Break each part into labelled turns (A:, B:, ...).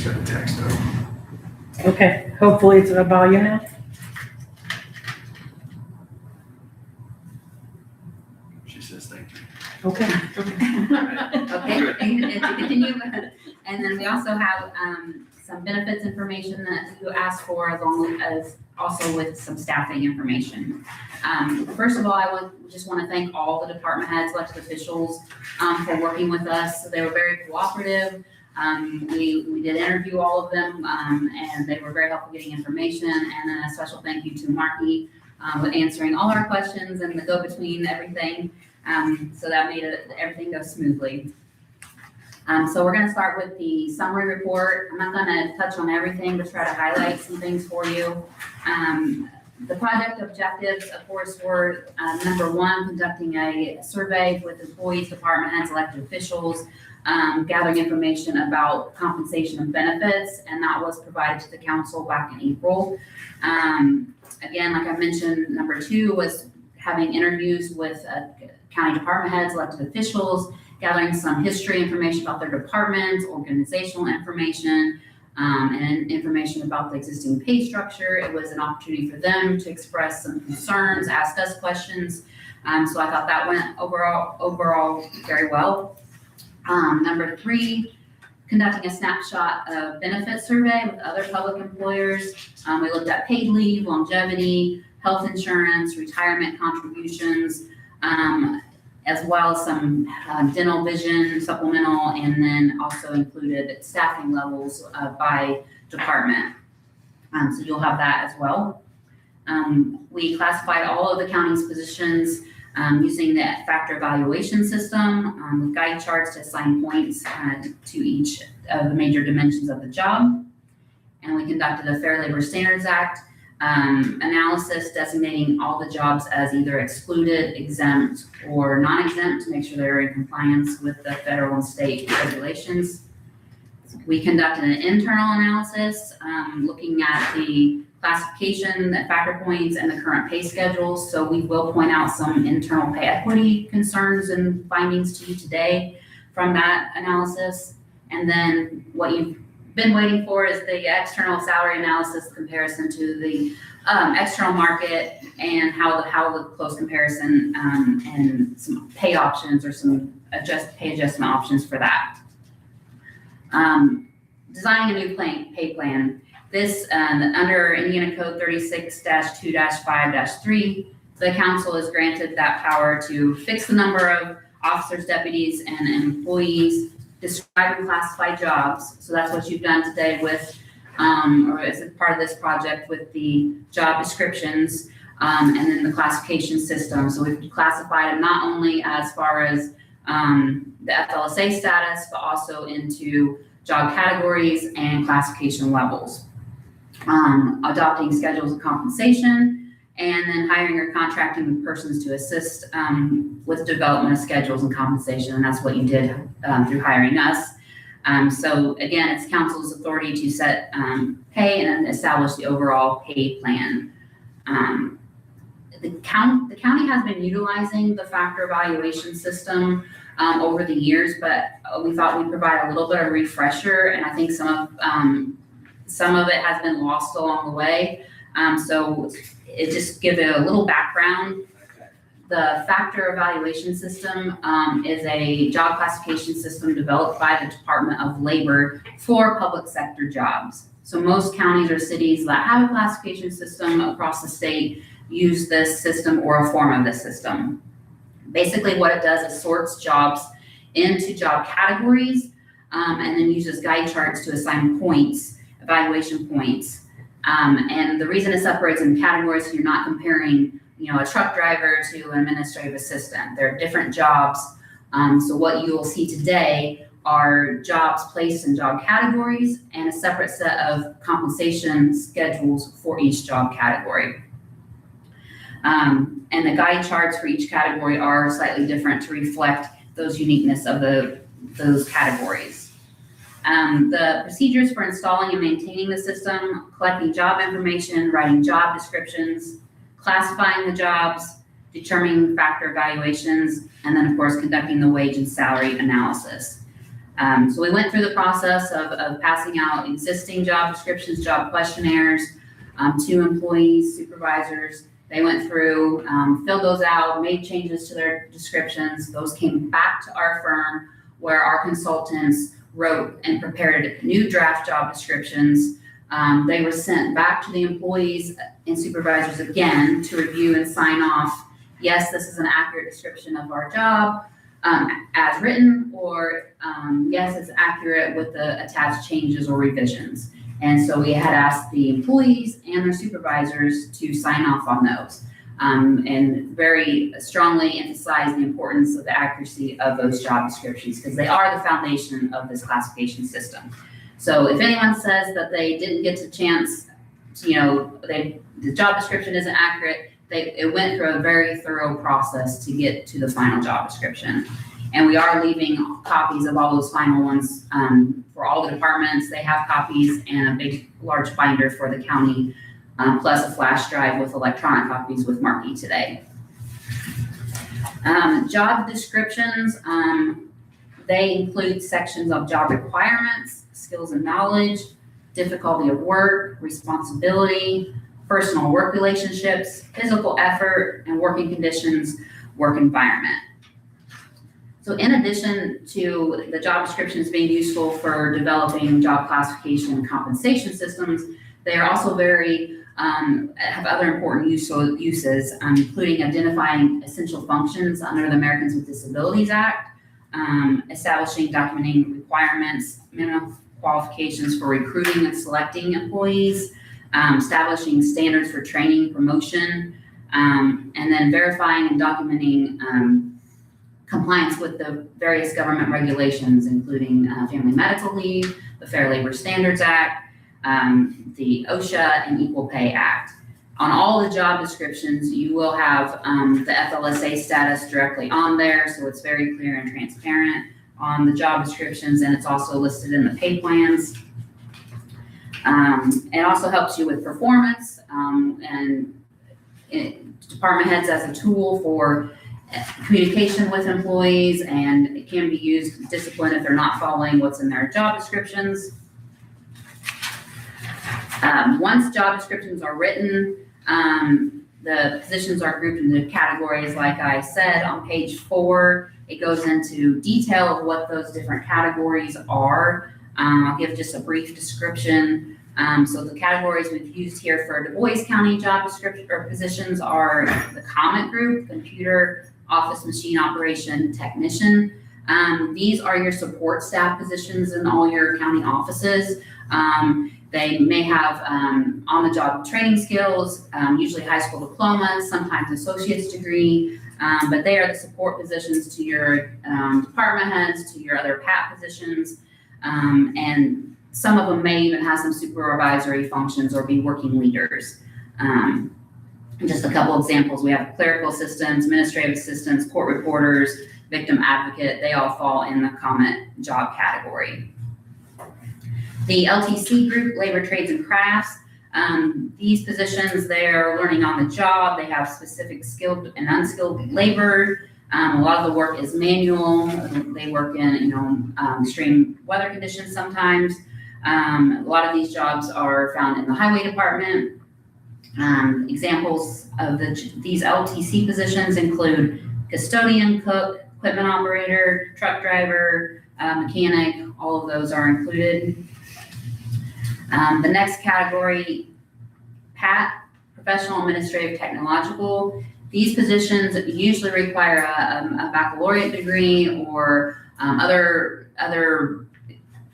A: just got a text up.
B: Okay, hopefully it's a volume now.
A: She says thank you.
B: Okay.
C: Okay, and to continue, and then we also have some benefits information that you asked for, as long as also with some staffing information. First of all, just want to thank all the department heads, elected officials, for working with us. They were very cooperative. We did interview all of them, and they were very helpful getting information. And then a special thank you to Marky with answering all our questions and the go-between everything. So that made everything go smoothly. So we're going to start with the summary report. I'm not going to touch on everything, but try to highlight some things for you. The project objectives, of course, were number one, conducting a survey with employees, department heads, elected officials, gathering information about compensation and benefits, and that was provided to the council back in April. Again, like I mentioned, number two was having interviews with county department heads, elected officials, gathering some history information about their departments, organizational information, and information about the existing pay structure. It was an opportunity for them to express some concerns, ask us questions. So I thought that went overall very well. Number three, conducting a snapshot of benefit survey with other public employers. We looked at paid leave, longevity, health insurance, retirement contributions, as well as some dental, vision, supplemental, and then also included staffing levels by department. So you'll have that as well. We classified all of the county's positions using the factor evaluation system with guide charts to assign points to each of the major dimensions of the job. And we conducted a Fair Labor Standards Act analysis designating all the jobs as either excluded, exempt, or non-exempt to make sure they're in compliance with the federal and state regulations. We conducted an internal analysis looking at the classification, the factor points, and the current pay schedules. So we will point out some internal pay equity concerns and findings to you today from that analysis. And then what you've been waiting for is the external salary analysis comparison to the external market, and how the close comparison and some pay options or some pay adjustment options for that. Designing a new pay plan. This under Indiana Code 36-2-5-3, the council is granted that power to fix the number of officers, deputies, and employees, describe and classify jobs. So that's what you've done today with, or as a part of this project with the job descriptions, and then the classification system. So we've classified them not only as far as the FLSA status, but also into job categories and classification levels. Adopting schedules of compensation, and then hiring or contracting persons to assist with development of schedules and compensation. And that's what you did through hiring us. So again, it's council's authority to set pay and then establish the overall pay plan. The county has been utilizing the factor evaluation system over the years, but we thought we'd provide a little bit of refresher, and I think some of it has been lost along the way. So it just give it a little background. The factor evaluation system is a job classification system developed by the Department of Labor for public sector jobs. So most counties or cities that have a classification system across the state use this system or a form of this system. Basically what it does is sorts jobs into job categories, and then uses guide charts to assign points, evaluation points. And the reason it separates in categories, so you're not comparing, a truck driver to an administrative assistant. They're different jobs. So what you will see today are jobs placed in job categories and a separate set of compensation schedules for each job category. And the guide charts for each category are slightly different to reflect those uniqueness of those categories. The procedures for installing and maintaining the system: collecting job information, writing job descriptions, classifying the jobs, determining factor evaluations, and then of course conducting the wage and salary analysis. So we went through the process of passing out existing job descriptions, job questionnaires to employees, supervisors. They went through, filled those out, made changes to their descriptions. Those came back to our firm where our consultants wrote and prepared new draft job descriptions. They were sent back to the employees and supervisors again to review and sign off. Yes, this is an accurate description of our job as written, or yes, it's accurate with the attached changes or revisions. And so we had asked the employees and their supervisors to sign off on those, and very strongly emphasize the importance of the accuracy of those job descriptions because they are the foundation of this classification system. So if anyone says that they didn't get a chance, the job description isn't accurate, it went through a very thorough process to get to the final job description. And we are leaving copies of all those final ones for all the departments. They have copies and a big, large binder for the county, plus a flash drive with electronic copies with Markey today. Job descriptions, they include sections of job requirements, skills and knowledge, difficulty of work, responsibility, personal work relationships, physical effort, and working conditions, work environment. So in addition to the job descriptions being useful for developing job classification and compensation systems, they are also have other important uses, including identifying essential functions under the Americans with Disabilities Act, establishing documenting requirements, minimum qualifications for recruiting and selecting employees, establishing standards for training, promotion, and then verifying and documenting compliance with the various government regulations, including Family Medical Leave, the Fair Labor Standards Act, the OSHA, and Equal Pay Act. On all the job descriptions, you will have the FLSA status directly on there, so it's very clear and transparent on the job descriptions, and it's also listed in the pay plans. It also helps you with performance, and department heads as a tool for communication with employees, and it can be used to discipline if they're not following what's in their job descriptions. Once job descriptions are written, the positions are grouped into categories. Like I said, on page 4, it goes into detail of what those different categories are. I'll give just a brief description. So the categories we've used here for Du Bois County job description or positions are the comment group, computer, office machine operation technician. These are your support staff positions in all your county offices. They may have on-the-job training skills, usually high school diplomas, sometimes associate's degree, but they are the support positions to your department heads, to your other PAT positions, and some of them may even have some supervisory functions or be working leaders. Just a couple examples, we have clerical assistants, administrative assistants, court reporters, victim advocate, they all fall in the comment job category. The LTC group, labor, trades, and crafts, these positions, they're learning on the job. They have specific skilled and unskilled labor. A lot of the work is manual. They work in, extreme weather conditions sometimes. A lot of these jobs are found in the highway department. Examples of these LTC positions include custodian, cook, equipment operator, truck driver, mechanic, all of those are included. The next category, PAT, professional, administrative, technological. These positions usually require a baccalaureate degree or other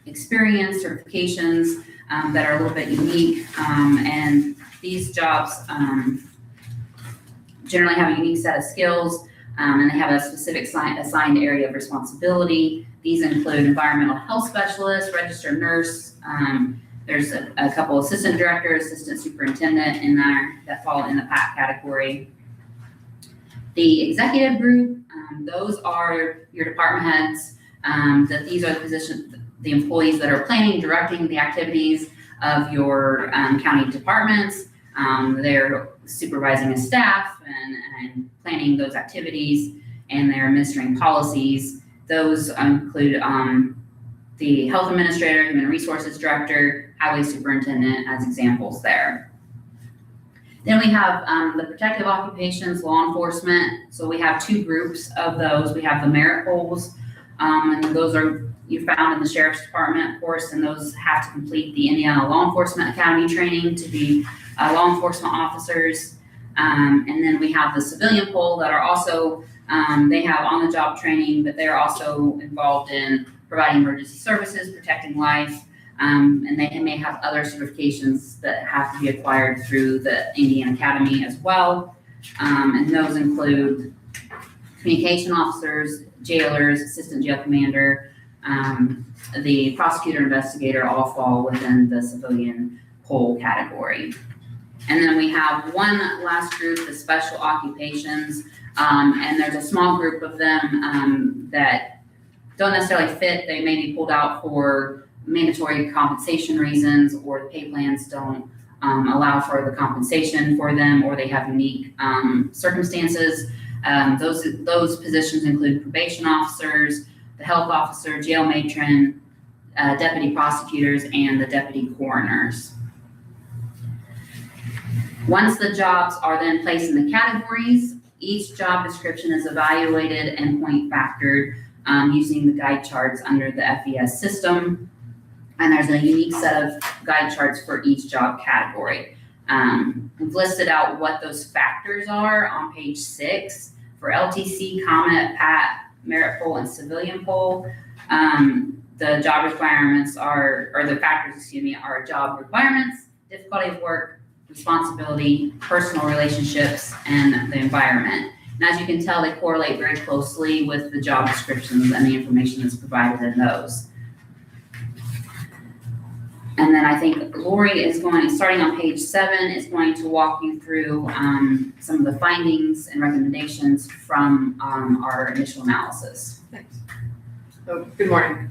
C: experience, certifications that are a little bit unique. And these jobs generally have a unique set of skills, and they have a specific assigned area of responsibility. These include environmental health specialist, registered nurse. There's a couple assistant director, assistant superintendent in there that fall in the PAT category. The executive group, those are your department heads. That these are the positions, the employees that are planning, directing the activities of your county departments. They're supervising a staff and planning those activities, and they're administering policies. Those include the health administrator, human resources director, highway superintendent as examples there. Then we have the protective occupations, law enforcement. So we have two groups of those. We have the merit polls, and those are you found in the Sheriff's Department, of course, and those have to complete the Indiana Law Enforcement Academy training to be law enforcement officers. And then we have the civilian poll that are also, they have on-the-job training, but they're also involved in providing emergency services, protecting life, and they may have other certifications that have to be acquired through the Indiana Academy as well. And those include communication officers, jailers, assistant jail commander, the prosecutor, investigator, all fall within the civilian poll category. And then we have one last group, the special occupations, and there's a small group of them that don't necessarily fit. They may be pulled out for mandatory compensation reasons, or the pay plans don't allow for the compensation for them, or they have unique circumstances. Those positions include probation officers, the health officer, jail matron, deputy prosecutors, and the deputy coroners. Once the jobs are then placed in the categories, each job description is evaluated and point factored using the guide charts under the FES system. And there's a unique set of guide charts for each job category. We've listed out what those factors are on page 6 for LTC, COMET, PAT, merit poll, and civilian poll. The job requirements are, or the factors, excuse me, are job requirements, difficulty of work, responsibility, personal relationships, and the environment. And as you can tell, they correlate very closely with the job descriptions and the information that's provided in those. And then I think Lori is going, starting on page 7, is going to walk you through some of the findings and recommendations from our initial analysis.
D: Thanks. So, good morning.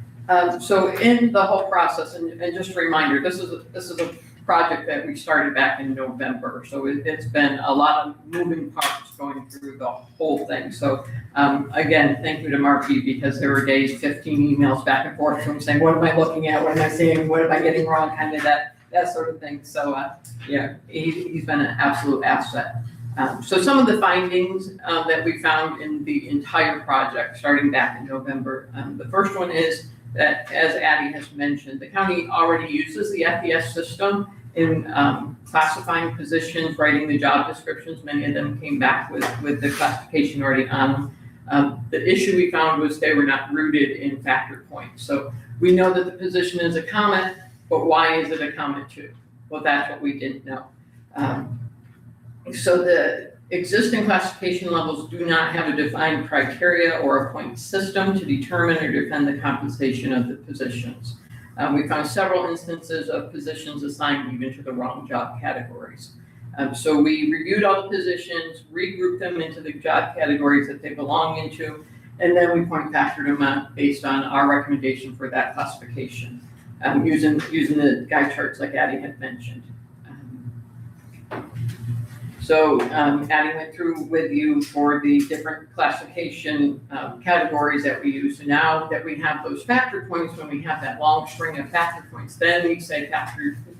D: So in the whole process, and just a reminder, this is a project that we started back in November. So it's been a lot of moving parts going through the whole thing. So again, thank you to Marky, because there were days, 15 emails back and forth from saying, what am I looking at? What am I seeing? What am I getting wrong? Kind of that sort of thing. So yeah, he's been an absolute asset. So some of the findings that we found in the entire project starting back in November, the first one is that, as Addie has mentioned, the county already uses the FES system in classifying positions, writing the job descriptions. Many of them came back with the classification already on them. The issue we found was they were not rooted in factor points. So we know that the position is a COMET, but why is it a COMET 2? Well, that's what we didn't know. So the existing classification levels do not have a defined criteria or a point system to determine or defend the compensation of the positions. We found several instances of positions assigned even to the wrong job categories. So we reviewed all the positions, regrouped them into the job categories that they belong into, and then we point factored them out based on our recommendation for that classification, using the guide charts like Addie had mentioned. So Addie went through with you for the different classification categories that we use. So now that we have those factor points, when we have that long string of factor points, then we say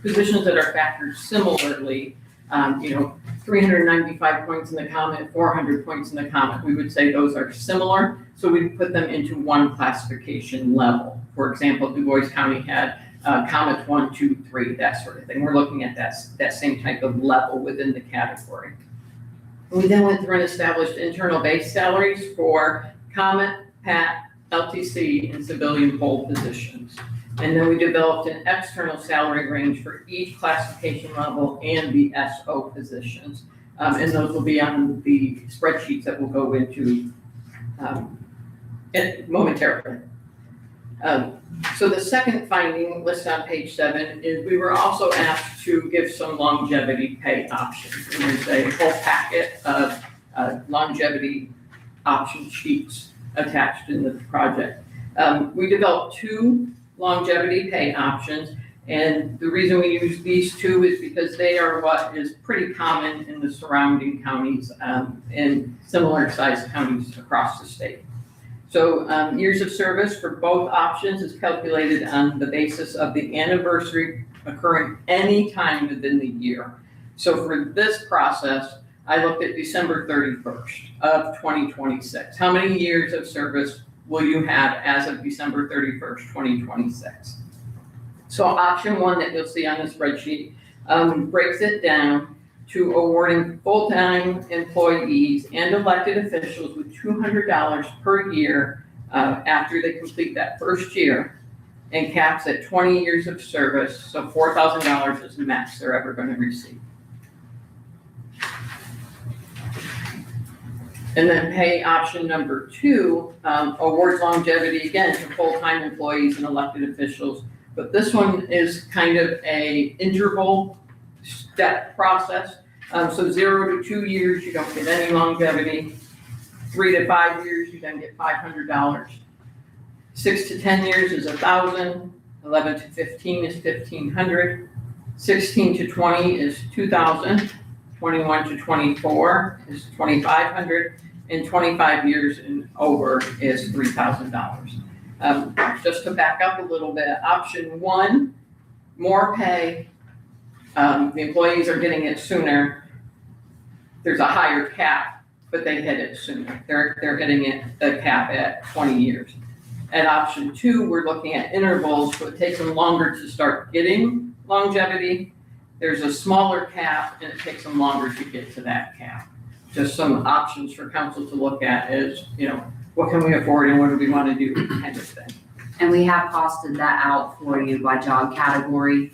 D: positions that are factored similarly, 395 points in the COMET, 400 points in the COMET, we would say those are similar. So we put them into one classification level. For example, Du Bois County had COMET 1, 2, 3, that sort of thing. We're looking at that same type of level within the category. We then went through and established internal base salaries for COMET, PAT, LTC, and civilian poll positions. And then we developed an external salary range for each classification level and the SO positions. And those will be on the spreadsheets that we'll go into momentarily. So the second finding listed on page 7 is we were also asked to give some longevity pay options. And there's a whole packet of longevity option sheets attached in the project. We developed 2 longevity pay options, and the reason we use these 2 is because they are what is pretty common in the surrounding counties and similar sized counties across the state. So years of service for both options is calculated on the basis of the anniversary occurring any time within the year. So for this process, I looked at December 31st of 2026. How many years of service will you have as of December 31st, 2026? So option one that you'll see on the spreadsheet breaks it down to awarding full-time employees and elected officials with $200 per year after they complete that first year, and caps at 20 years of service, so $4,000 is the max they're ever going to receive. And then pay option number two awards longevity again to full-time employees and elected officials, but this one is kind of a interval step process. So 0 to 2 years, you don't get any longevity. 3 to 5 years, you then get $500. 6 to 10 years is $1,000. 11 to 15 is $1,500. 16 to 20 is $2,000. 21 to 24 is $2,500. And 25 years and over is $3,000. Just to back up a little bit, option one, more pay. The employees are getting it sooner. There's a higher cap, but they hit it sooner. They're hitting it, the cap at 20 years. At option two, we're looking at intervals, so it takes them longer to start getting longevity. There's a smaller cap, and it takes them longer to get to that cap. Just some options for council to look at is, what can we afford and what do we want to do kind of thing.
C: And we have costed that out for you by job category.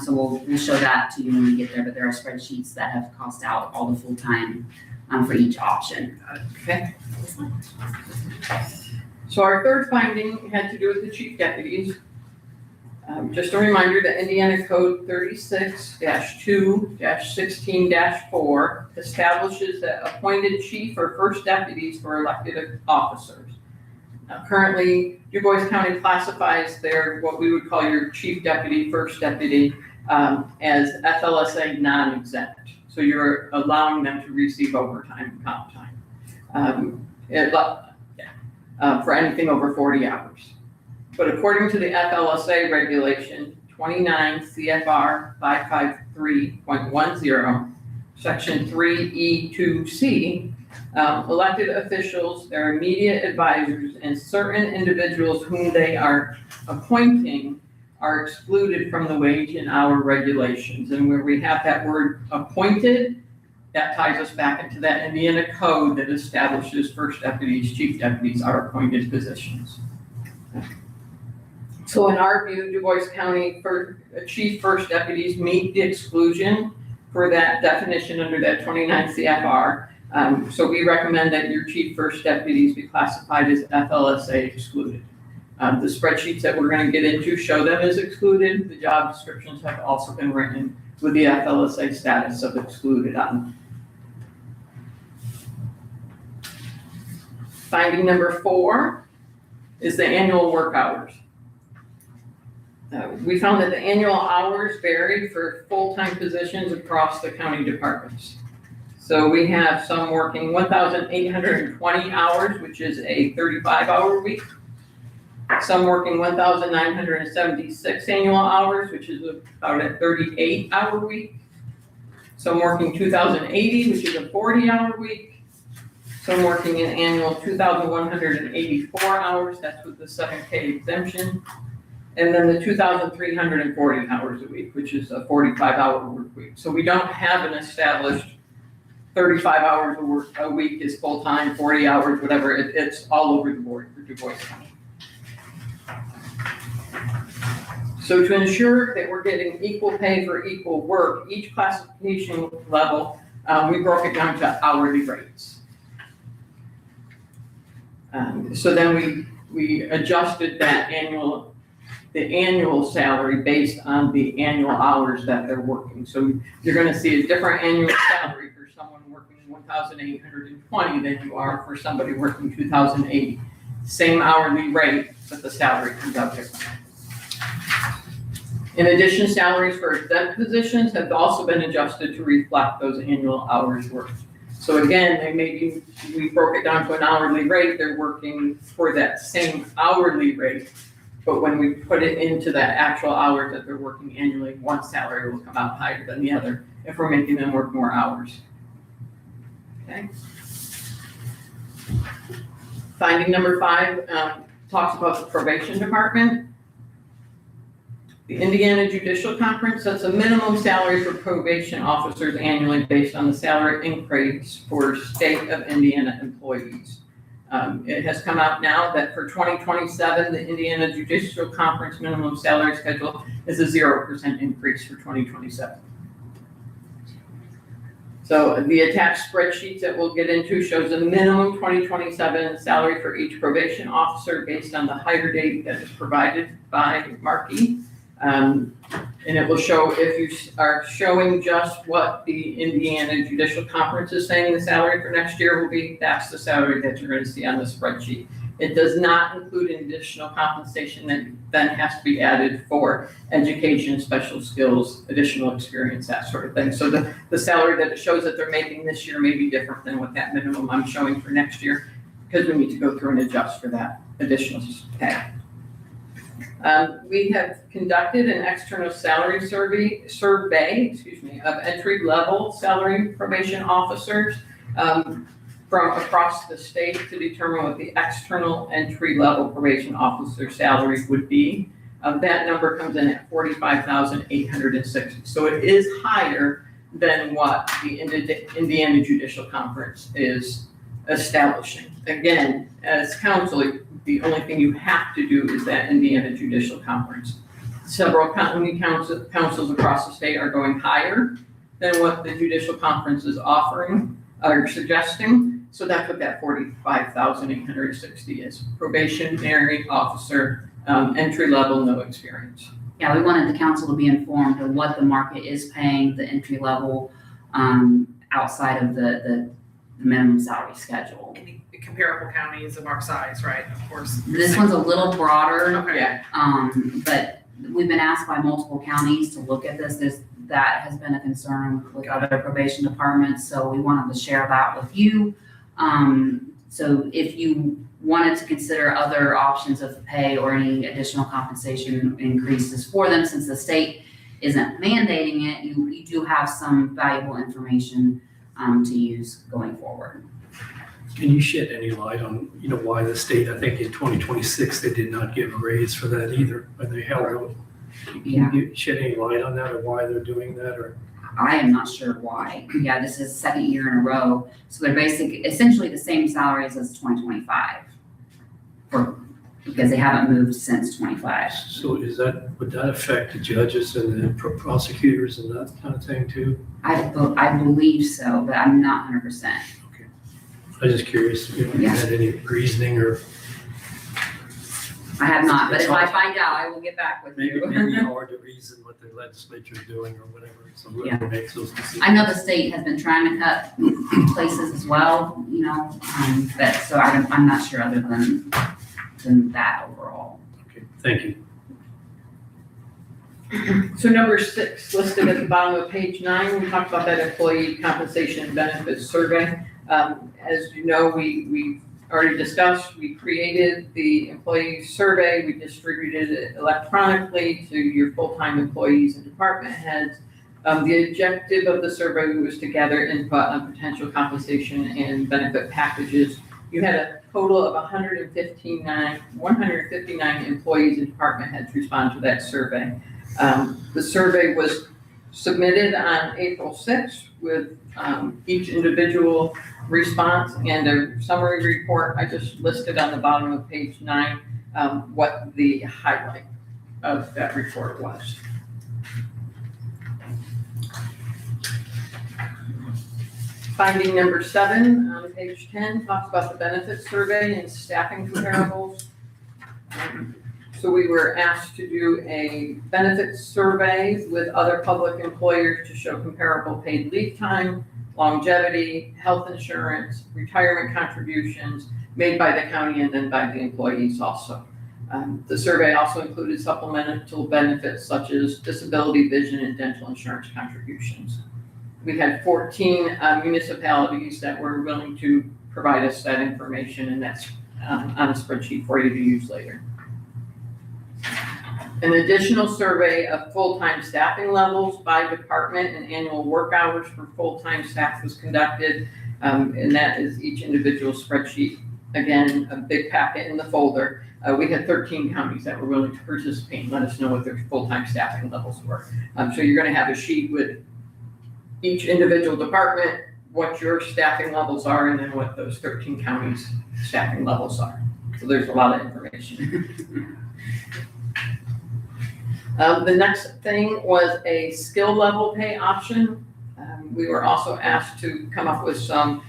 C: So we'll show that to you when we get there, but there are spreadsheets that have cost out all the full-time for each option.
D: Okay. So our third finding had to do with the chief deputies. Just a reminder that Indiana Code 36-2-16-4 establishes that appointed chief or first deputies for elected officers. Currently, DuBois County classifies what we would call your chief deputy, first deputy, as FLSA non-exempt. So you're allowing them to receive overtime and comp time for anything over 40 hours. But according to the FLSA regulation 29 CFR 553.10, section 3E2C, elected officials, their immediate advisors, and certain individuals whom they are appointing are excluded from the wage and hour regulations. And where we have that word appointed, that ties us back into that Indiana code that establishes first deputies, chief deputies are appointed positions. So in our view, DuBois County chief first deputies meet the exclusion for that definition under that 29 CFR. So we recommend that your chief first deputies be classified as FLSA excluded. The spreadsheets that we're going to get into show them as excluded. The job descriptions have also been written with the FLSA status of excluded on. Finding number 4 is the annual work hours. We found that the annual hours vary for full-time positions across the county departments. So we have some working 1,820 hours, which is a 35-hour week. Some working 1,976 annual hours, which is about a 38-hour week. Some working 2,080, which is a 40-hour week. Some working an annual 2,184 hours, that's with the 7K exemption. And then the 2,340 hours a week, which is a 45-hour work week. So we don't have an established 35 hours a week is full-time, 40 hours, whatever. It's all over the board for DuBois County. So to ensure that we're getting equal pay for equal work, each classification level, we broke it down to hourly rates. So then we adjusted the annual salary based on the annual hours that they're working. So you're going to see a different annual salary for someone working 1,820 than you are for somebody working 2,080. Same hourly rate, but the salary comes out different. In addition, salaries for exempt positions have also been adjusted to reflect those annual hours worked. So again, we broke it down to an hourly rate, they're working for that same hourly rate. But when we put it into that actual hours that they're working annually, one salary will come out higher than the other if we're making them work more hours. Okay. Finding number 5 talks about the probation department. The Indiana Judicial Conference sets a minimum salary for probation officers annually based on the salary increase for state of Indiana employees. It has come out now that for 2027, the Indiana Judicial Conference minimum salary schedule is a 0% increase for 2027. So the attached spreadsheet that we'll get into shows a minimum 2027 salary for each probation officer based on the hire date that is provided by Markey. And it will show, if you are showing just what the Indiana Judicial Conference is saying the salary for next year will be, that's the salary that you're going to see on the spreadsheet. It does not include an additional compensation that then has to be added for education, special skills, additional experience, that sort of thing. So the salary that it shows that they're making this year may be different than what that minimum I'm showing for next year, because we need to go through and adjust for that additional pay. We have conducted an external salary survey of entry-level salary probation officers from across the state to determine what the external entry-level probation officer salary would be. That number comes in at $45,860. So it is higher than what the Indiana Judicial Conference is establishing. Again, as counsel, the only thing you have to do is that Indiana Judicial Conference. Several county councils across the state are going higher than what the Judicial Conference is offering or suggesting. So that's what that $45,860 is. Probationary officer, entry level, no experience.
C: Yeah, we wanted the council to be informed of what the market is paying the entry level outside of the minimum salary schedule.
E: Any comparable counties of our size, right? Of course.
C: This one's a little broader,
E: Okay.
D: Yeah.
C: but we've been asked by multiple counties to look at this. That has been a concern with other probation departments, so we wanted to share that with you. So if you wanted to consider other options of pay or any additional compensation increases for them, since the state isn't mandating it, you do have some valuable information to use going forward.
F: Can you shed any light on, why the state, I think in 2026, they did not give a raise for that either, or they held out?
C: Yeah.
F: Can you shed any light on that, or why they're doing that, or?
C: I am not sure why. Yeah, this is the second year in a row. So they're essentially the same salaries as 2025. Because they haven't moved since 25.
F: So would that affect the judges and the prosecutors and that kind of thing too?
C: I believe so, but I'm not 100%.
F: I'm just curious, if you
C: Yeah.
F: had any reasoning or
C: I have not, but if I find out, I will get back with
F: maybe
C: you.
F: hard to reason what the legislature is doing or whatever, so
C: Yeah.
F: whoever makes those decisions.
C: I know the state has been trying to cut places as well, but so I'm not sure other than that overall.
F: Okay, thank you.
D: So number 6, listed at the bottom of page 9, we talked about that employee compensation and benefits survey. As you know, we already discussed, we created the employee survey, we distributed it electronically to your full-time employees and department heads. The objective of the survey was to gather input on potential compensation and benefit packages. You had a total of 159 employees and department heads respond to that survey. The survey was submitted on April 6th with each individual response and a summary report. I just listed on the bottom of page 9 what the highlight of that report was. Finding number 7 on page 10 talks about the benefits survey and staffing comparables. So we were asked to do a benefits survey with other public employers to show comparable paid leave time, longevity, health insurance, retirement contributions made by the county and then by the employees also. The survey also included supplemental benefits such as disability, vision, and dental insurance contributions. We had 14 municipalities that were willing to provide us that information, and that's on a spreadsheet for you to use later. An additional survey of full-time staffing levels by department and annual work hours for full-time staff was conducted, and that is each individual spreadsheet. Again, a big packet in the folder. We had 13 counties that were willing to participate and let us know what their full-time staffing levels were. So you're gonna have a sheet with each individual department, what your staffing levels are, and then what those 13 counties' staffing levels are. So there's a lot of information. The next thing was a skill level pay option. We were also asked to come up with some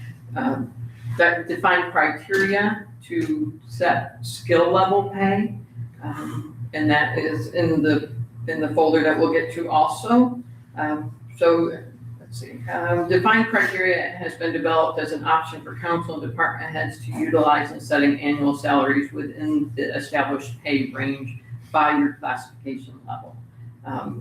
D: defined criteria to set skill level pay. And that is in the folder that we'll get to also. So let's see, defined criteria has been developed as an option for council and department heads to utilize in setting annual salaries within the established pay range by your classification level.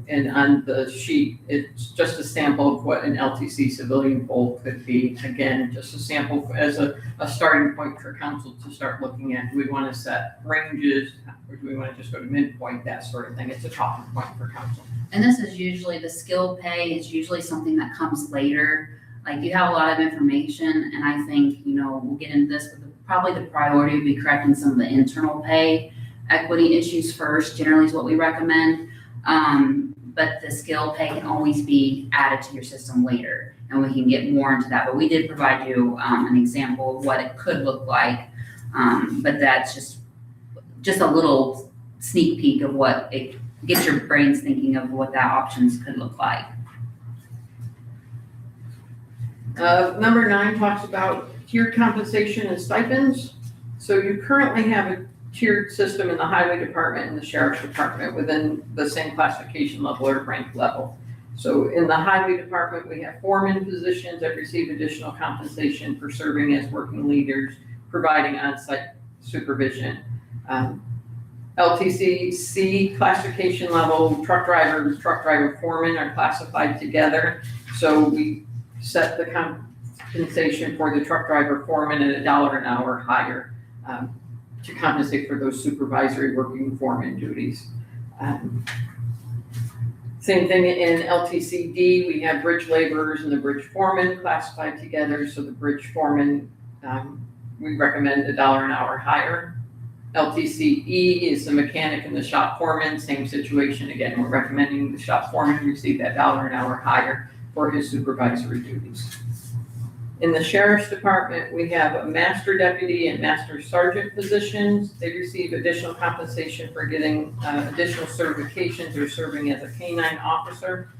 D: And on the sheet, it's just a sample of what an LTC civilian poll could be. Again, just a sample as a starting point for council to start looking at. Do we want to set ranges, or do we want to just go to midpoint, that sort of thing? It's a talking point for council.
C: And this is usually, the skill pay is usually something that comes later. Like, you have a lot of information, and I think, we'll get into this, but probably the priority would be correcting some of the internal pay equity issues first, generally is what we recommend. But the skill pay can always be added to your system later, and we can get more into that. But we did provide you an example of what it could look like. But that's just a little sneak peek of what it gets your brains thinking of what that options could look like.
D: Number 9 talks about tiered compensation and stipends. So you currently have a tiered system in the highway department and the sheriff's department within the same classification level or rank level. So in the highway department, we have foreman positions that receive additional compensation for serving as working leaders, providing on-site supervision. LTC C classification level, truck driver foreman are classified together. So we set the compensation for the truck driver foreman at $1 an hour higher, to compensate for those supervisory working foreman duties. Same thing in LTCD, we have bridge laborers and the bridge foreman classified together. So the bridge foreman, we recommend $1 an hour higher. LTCE is the mechanic and the shop foreman, same situation. Again, we're recommending the shop foreman receive that $1 an hour higher for his supervisory duties. In the sheriff's department, we have a master deputy and master sergeant positions. They receive additional compensation for getting additional certifications or serving as a canine officer.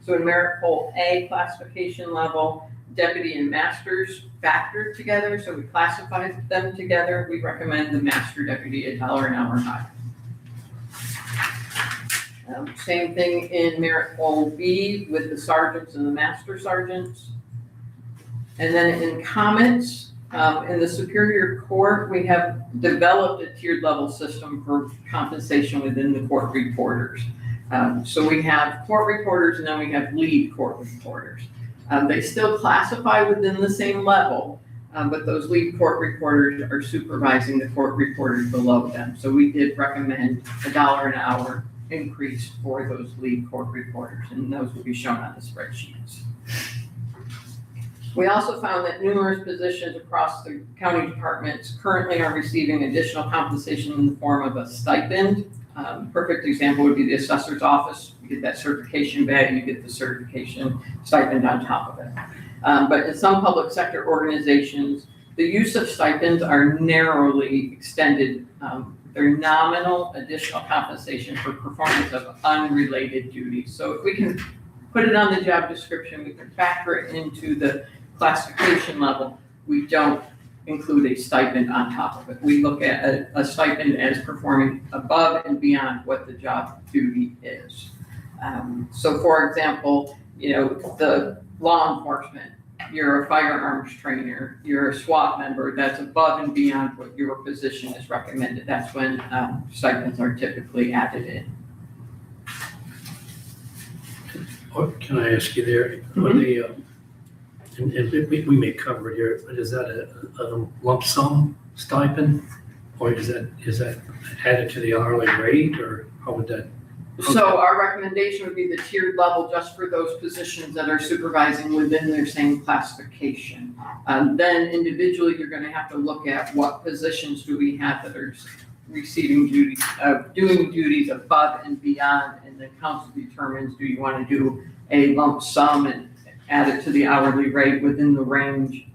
D: So in merit poll A classification level, deputy and masters factored together, so we classify them together. We recommend the master deputy $1 an hour higher. Same thing in merit poll B with the sergeants and the master sergeants. And then in comments, in the Superior Court, we have developed a tiered level system for compensation within the court reporters. So we have court reporters and then we have lead court reporters. They still classify within the same level, but those lead court reporters are supervising the court reporters below them. So we did recommend $1 an hour increase for those lead court reporters, and those will be shown on the spreadsheets. We also found that numerous positions across the county departments currently are receiving additional compensation in the form of a stipend. Perfect example would be the assessor's office. You get that certification badge, you get the certification stipend on top of it. But in some public sector organizations, the use of stipends are narrowly extended. They're nominal additional compensation for performance of unrelated duties. So if we can put it on the job description, we can factor it into the classification level. We don't include a stipend on top of it. We look at a stipend as performing above and beyond what the job duty is. So for example, the law enforcement, you're a firearms trainer, you're a SWAT member, that's above and beyond what your position is recommended. That's when stipends are typically added in.
F: What, can I ask you there, are they, and we may cover it here, but is that a lump sum stipend? Or is that added to the hourly rate, or how would that?
D: So our recommendation would be the tiered level just for those positions that are supervising within their same classification. Then individually, you're gonna have to look at what positions do we have that are receiving duties, doing duties above and beyond, and the council determines, do you wanna do a lump sum and add it to the hourly rate within the range?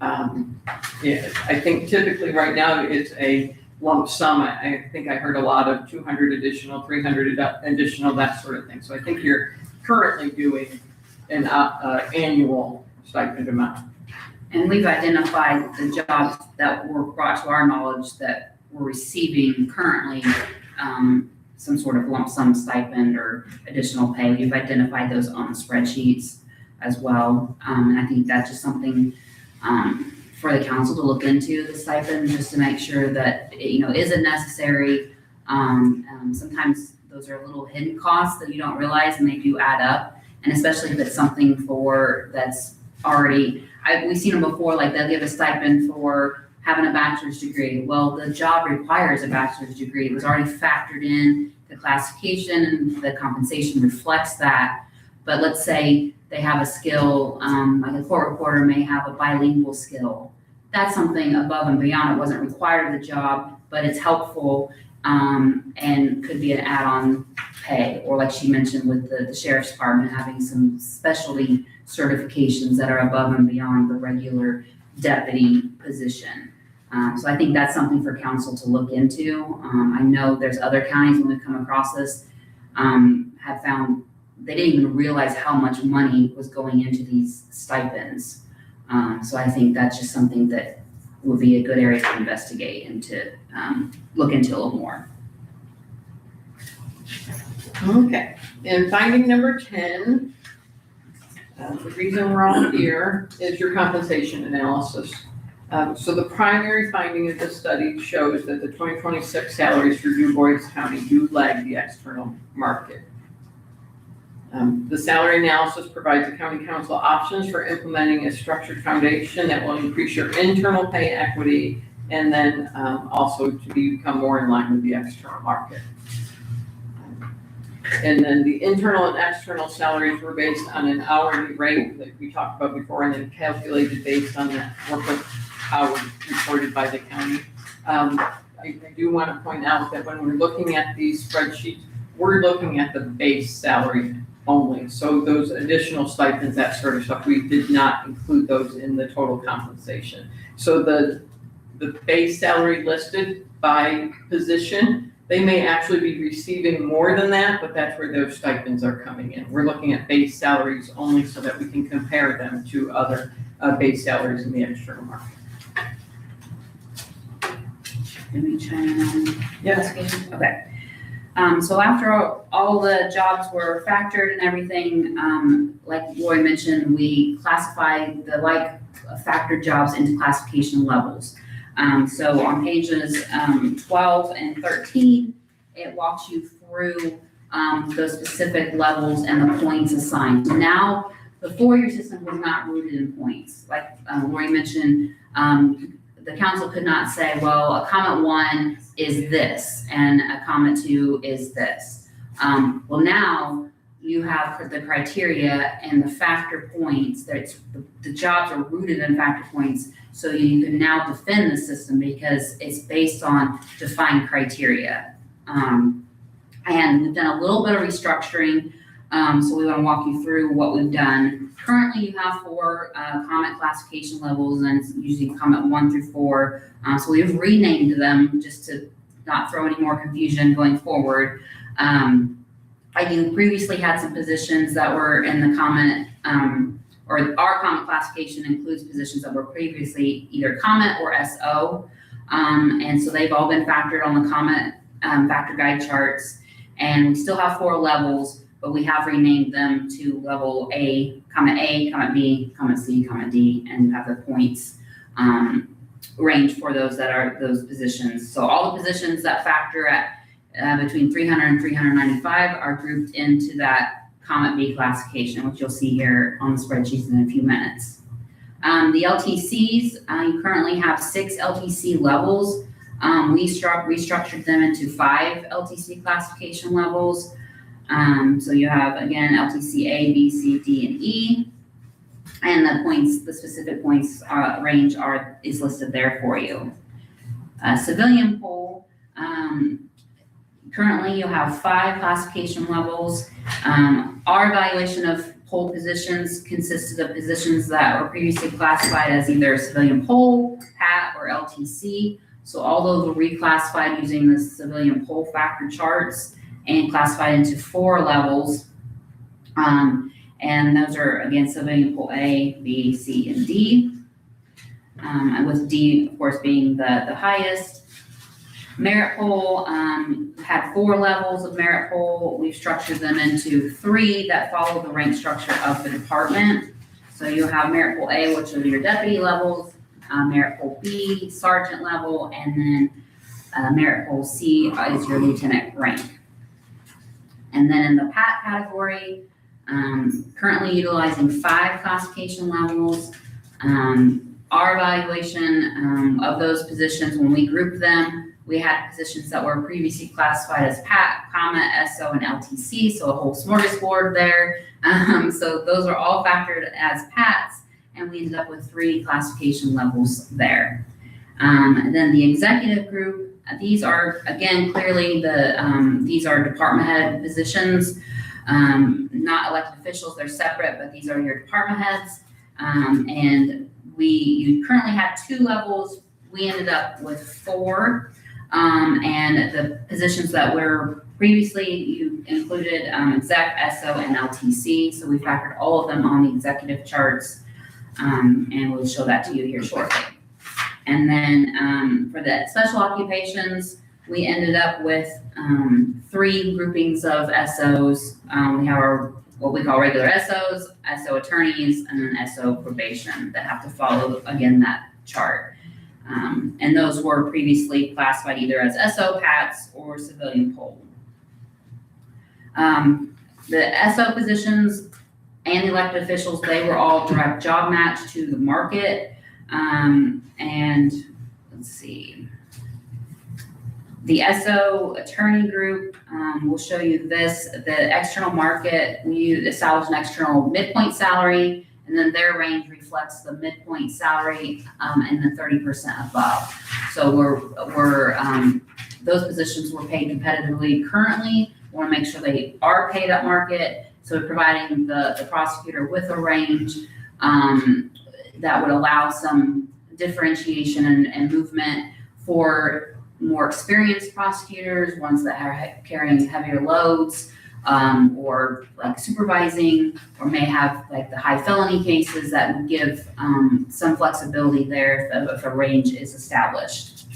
D: Yeah, I think typically right now it's a lump sum. I think I heard a lot of 200 additional, 300 additional, that sort of thing. So I think you're currently doing an annual stipend amount.
C: And we've identified the jobs that were brought to our knowledge that we're receiving currently, some sort of lump sum stipend or additional pay. We've identified those on the spreadsheets as well. And I think that's just something, for the council to look into, the stipend, just to make sure that, is it necessary? Sometimes those are little hidden costs that you don't realize, and they do add up. And especially if it's something that's already, we've seen them before, like they'll give a stipend for having a bachelor's degree. Well, the job requires a bachelor's degree. It was already factored in the classification, and the compensation reflects that. But let's say they have a skill, like a court reporter may have a bilingual skill. That's something above and beyond. It wasn't required of the job, but it's helpful, and could be an add-on pay. Or like she mentioned with the sheriff's department, having some specialty certifications that are above and beyond the regular deputy position. So I think that's something for council to look into. I know there's other counties, when we've come across this, have found they didn't even realize how much money was going into these stipends. So I think that's just something that would be a good area to investigate and to look into a little more.
D: Okay, and finding number 10, the reason we're all here is your compensation analysis. So the primary finding of this study shows that the 2026 salaries for DuBois County do lag the external market. The salary analysis provides the county council options for implementing a structured foundation that will increase your internal pay equity, and then also to become more in line with the external market. And then the internal and external salaries were based on an hourly rate that we talked about before, and then calculated based on the work hours reported by the county. I do want to point out that when we're looking at these spreadsheets, we're looking at the base salary only. So those additional stipends, that sort of stuff, we did not include those in the total compensation. So the base salary listed by position, they may actually be receiving more than that, but that's where those stipends are coming in. We're looking at base salaries only so that we can compare them to other base salaries in the external market.
C: Let me chime in on
D: Yes.
C: investigation. Okay. So after all the jobs were factored and everything, like Roy mentioned, we classified the factored jobs into classification levels. So on pages 12 and 13, it walks you through those specific levels and the points assigned. So now the four-year system was not rooted in points. Like Roy mentioned, the council could not say, well, a comment 1 is this and a comment 2 is this. Well, now you have the criteria and the factor points. The jobs are rooted in factor points, so you can now defend the system because it's based on defined criteria. And we've done a little bit of restructuring, so we want to walk you through what we've done. Currently, you have 4 comment classification levels, and it's usually comment 1 through 4. So we've renamed them just to not throw any more confusion going forward. I previously had some positions that were in the comment, or our comment classification includes positions that were previously either comment or SO. And so they've all been factored on the comment factor guide charts. And we still have 4 levels, but we have renamed them to level A, comment B, comment C, comment D, and have the points range for those that are those positions. So all the positions that factor at between 300 and 395 are grouped into that Comet B classification, which you'll see here on the spreadsheets in a few minutes. The LTCs, you currently have 6 LTC levels. We restructured them into 5 LTC classification levels. So you have, again, LTC A, B, C, D, and E. And the specific points range is listed there for you. Civilian poll, currently you have 5 classification levels. Our evaluation of poll positions consisted of positions that were previously classified as either civilian poll, PAT, or LTC. So all those were reclassified using the civilian poll factor charts and classified into 4 levels. And those are, again, civilian poll A, B, C, and D. And with D, of course, being the highest. Merit poll had 4 levels of merit poll. We've structured them into 3 that follow the rank structure of the department. So you have merit poll A, which are your deputy levels, merit poll B, sergeant level, and then merit poll C is your lieutenant rank. And then in the PAT category, currently utilizing 5 classification levels. Our evaluation of those positions, when we grouped them, we had positions that were previously classified as PAT, Comet, SO, and LTC, so a whole smorgasbord there. So those are all factored as PATs, and we ended up with 3 classification levels there. And then the executive group, these are, again, clearly these are department head positions, not elected officials, they're separate, but these are your department heads. And you currently had 2 levels, we ended up with 4. And the positions that were previously, you included exec, SO, and LTC. So we factored all of them on the executive charts, and we'll show that to you here shortly. And then for the special occupations, we ended up with 3 groupings of SOs. We have what we call regular SOs, SO attorneys, and then SO probation that have to follow, again, that chart. And those were previously classified either as SO, PATs, or civilian poll. The SO positions and the elected officials, they were all direct job match to the market. And let's see. The SO attorney group, will show you this. The external market, we established an external midpoint salary, and then their range reflects the midpoint salary and the 30% above. So those positions were paid competitively currently. We want to make sure they are paid at market. So we're providing the prosecutor with a range that would allow some differentiation and movement for more experienced prosecutors, ones that are carrying heavier loads, or like supervising, or may have like the high felony cases that would give some flexibility there if a range is established.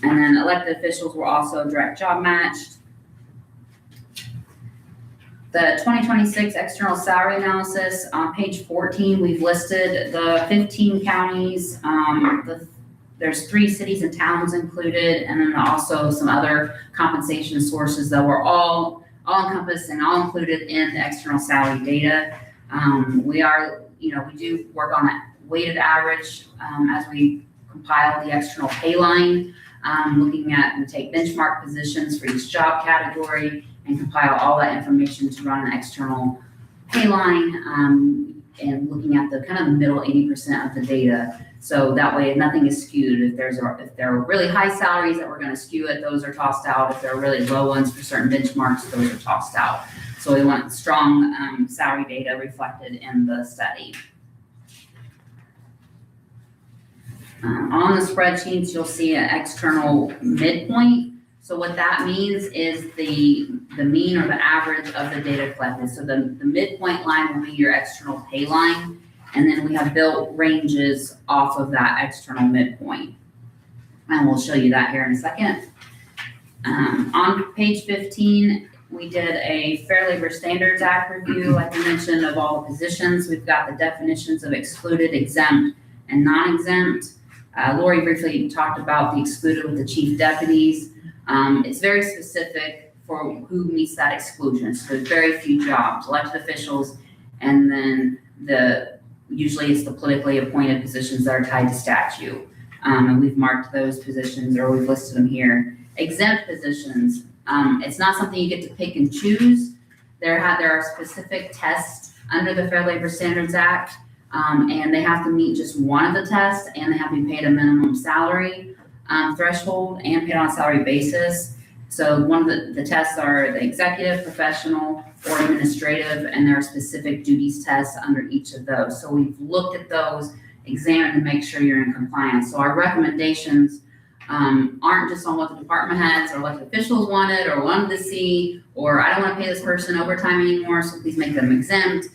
C: And then elected officials were also direct job matched. The 2026 external salary analysis on page 14, we've listed the 15 counties. There's 3 cities and towns included, and then also some other compensation sources that were all encompassed and all included in the external salary data. We do work on a weighted average as we compile the external pay line, looking at and take benchmark positions for each job category and compile all that information to run an external pay line, and looking at the kind of the middle 80% of the data. So that way nothing is skewed. If there are really high salaries that we're going to skew it, those are tossed out. If there are really low ones for certain benchmarks, those are tossed out. So we want strong salary data reflected in the study. On the spreadsheets, you'll see an external midpoint. So what that means is the mean or the average of the data collected. So the midpoint line will be your external pay line, and then we have built ranges off of that external midpoint. And we'll show you that here in a second. On page 15, we did a Fair Labor Standards Act review, like I mentioned, of all the positions. We've got the definitions of excluded, exempt, and non-exempt. Lori briefly talked about the excluded with the chief deputies. It's very specific for who meets that exclusion. So there's very few jobs, elected officials, and then usually it's the politically appointed positions that are tied to statute. And we've marked those positions, or we've listed them here. Exempt positions, it's not something you get to pick and choose. There are specific tests under the Fair Labor Standards Act, and they have to meet just one of the tests, and they have to be paid a minimum salary threshold and paid on a salary basis. So one of the tests are the executive, professional, or administrative, and there are specific duties tests under each of those. So we've looked at those, examined to make sure you're in compliance. So our recommendations aren't just on what the department heads or elected officials wanted or wanted to see, or I don't want to pay this person overtime anymore, so please make them exempt.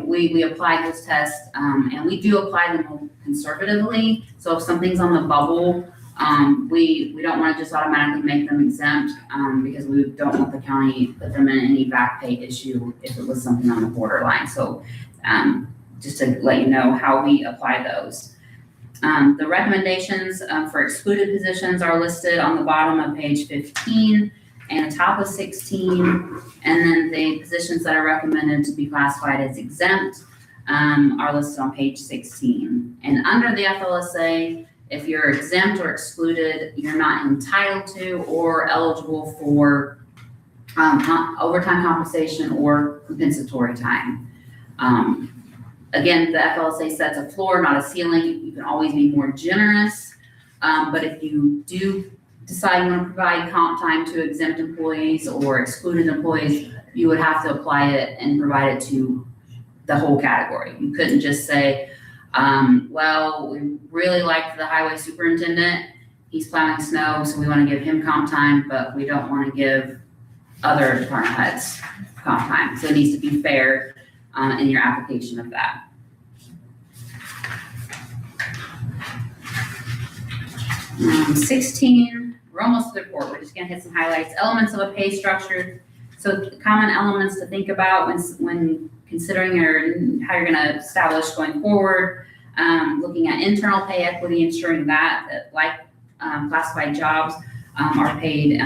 C: We applied those tests, and we do apply them conservatively. So if something's on the bubble, we don't want to just automatically make them exempt, because we don't want the county to put them in any back pay issue if it was something on the borderline. So just to let you know how we apply those. The recommendations for excluded positions are listed on the bottom of page 15 and top of 16. And then the positions that are recommended to be classified as exempt are listed on page 16. And under the FLSA, if you're exempt or excluded, you're not entitled to or eligible for overtime compensation or compensatory time. Again, the FLSA sets a floor, not a ceiling. You can always be more generous. But if you do decide you want to provide comp time to exempt employees or excluded employees, you would have to apply it and provide it to the whole category. You couldn't just say, well, we really liked the highway superintendent. He's plowing snow, so we want to give him comp time, but we don't want to give other department heads comp time. So it needs to be fair in your application of that. Um, 16, we're almost to the report. We're just gonna hit some highlights. Elements of a pay structure. So common elements to think about when considering how you're gonna establish going forward. Looking at internal pay equity, ensuring that like classified jobs are paid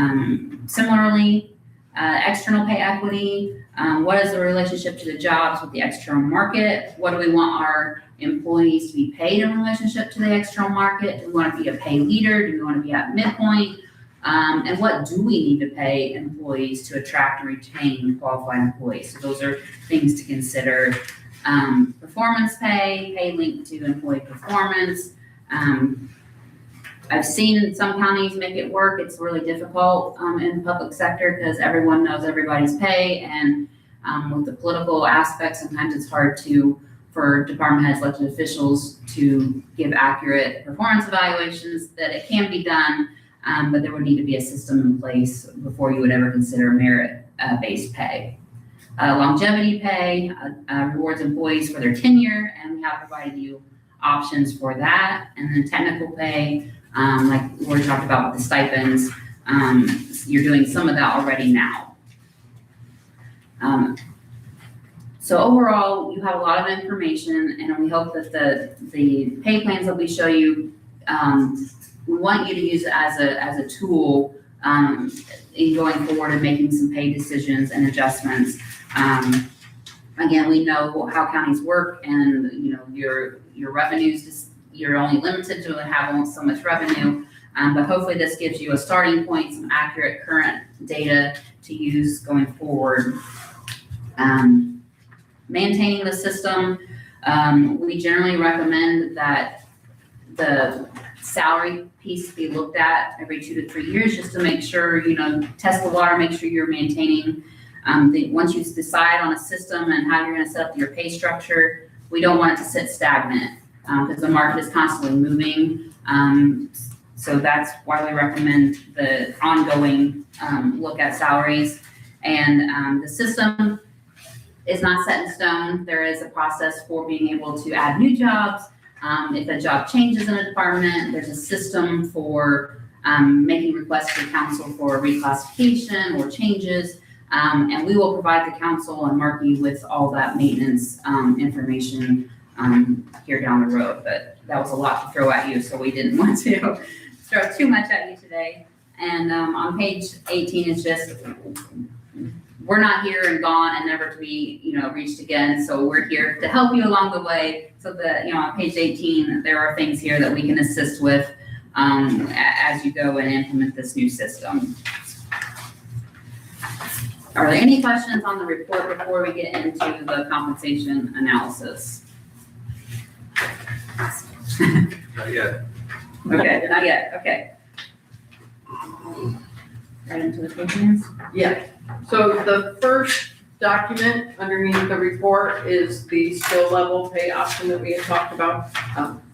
C: similarly. External pay equity, what is the relationship to the jobs with the external market? What do we want our employees to be paid in relationship to the external market? Do we want to be a pay leader? Do we want to be at midpoint? And what do we need to pay employees to attract and retain qualified employees? So those are things to consider. Performance pay linked to employee performance. I've seen some counties make it work. It's really difficult in the public sector because everyone knows everybody's pay, and with the political aspect, sometimes it's hard for department heads, elected officials to give accurate performance evaluations. That it can be done, but there would need to be a system in place before you would ever consider merit-based pay. Longevity pay rewards employees for their tenure, and we have provided you options for that. And then technical pay, like we talked about with the stipends, you're doing some of that already now. So overall, you have a lot of information, and we hope that the pay plans that we show you, we want you to use it as a tool in going forward and making some pay decisions and adjustments. Again, we know how counties work, and your revenues, you're only limited to have so much revenue, but hopefully this gives you a starting point, some accurate current data to use going forward. Maintaining the system, we generally recommend that the salary piece be looked at every 2 to 3 years, just to make sure, test the water, make sure you're maintaining. Once you decide on a system and how you're going to set up your pay structure, we don't want it to sit stagnant because the market is constantly moving. So that's why we recommend the ongoing look at salaries. And the system is not set in stone. There is a process for being able to add new jobs. If a job changes in a department, there's a system for making requests to council for reclassification or changes. And we will provide the council and Markey with all that maintenance information here down the road. But that was a lot to throw at you, so we didn't want to throw too much at you today. And, on page 18 is just, we're not here and gone and never to be, reached again. So we're here to help you along the way. So that, on page 18, there are things here that we can assist with, as you go and implement this new system. Are there any questions on the report before we get into the compensation analysis?
A: Not yet.
C: Okay, not yet, okay. Right into the programs?
D: Yeah, so the first document underneath the report is the skill level pay option that we had talked about.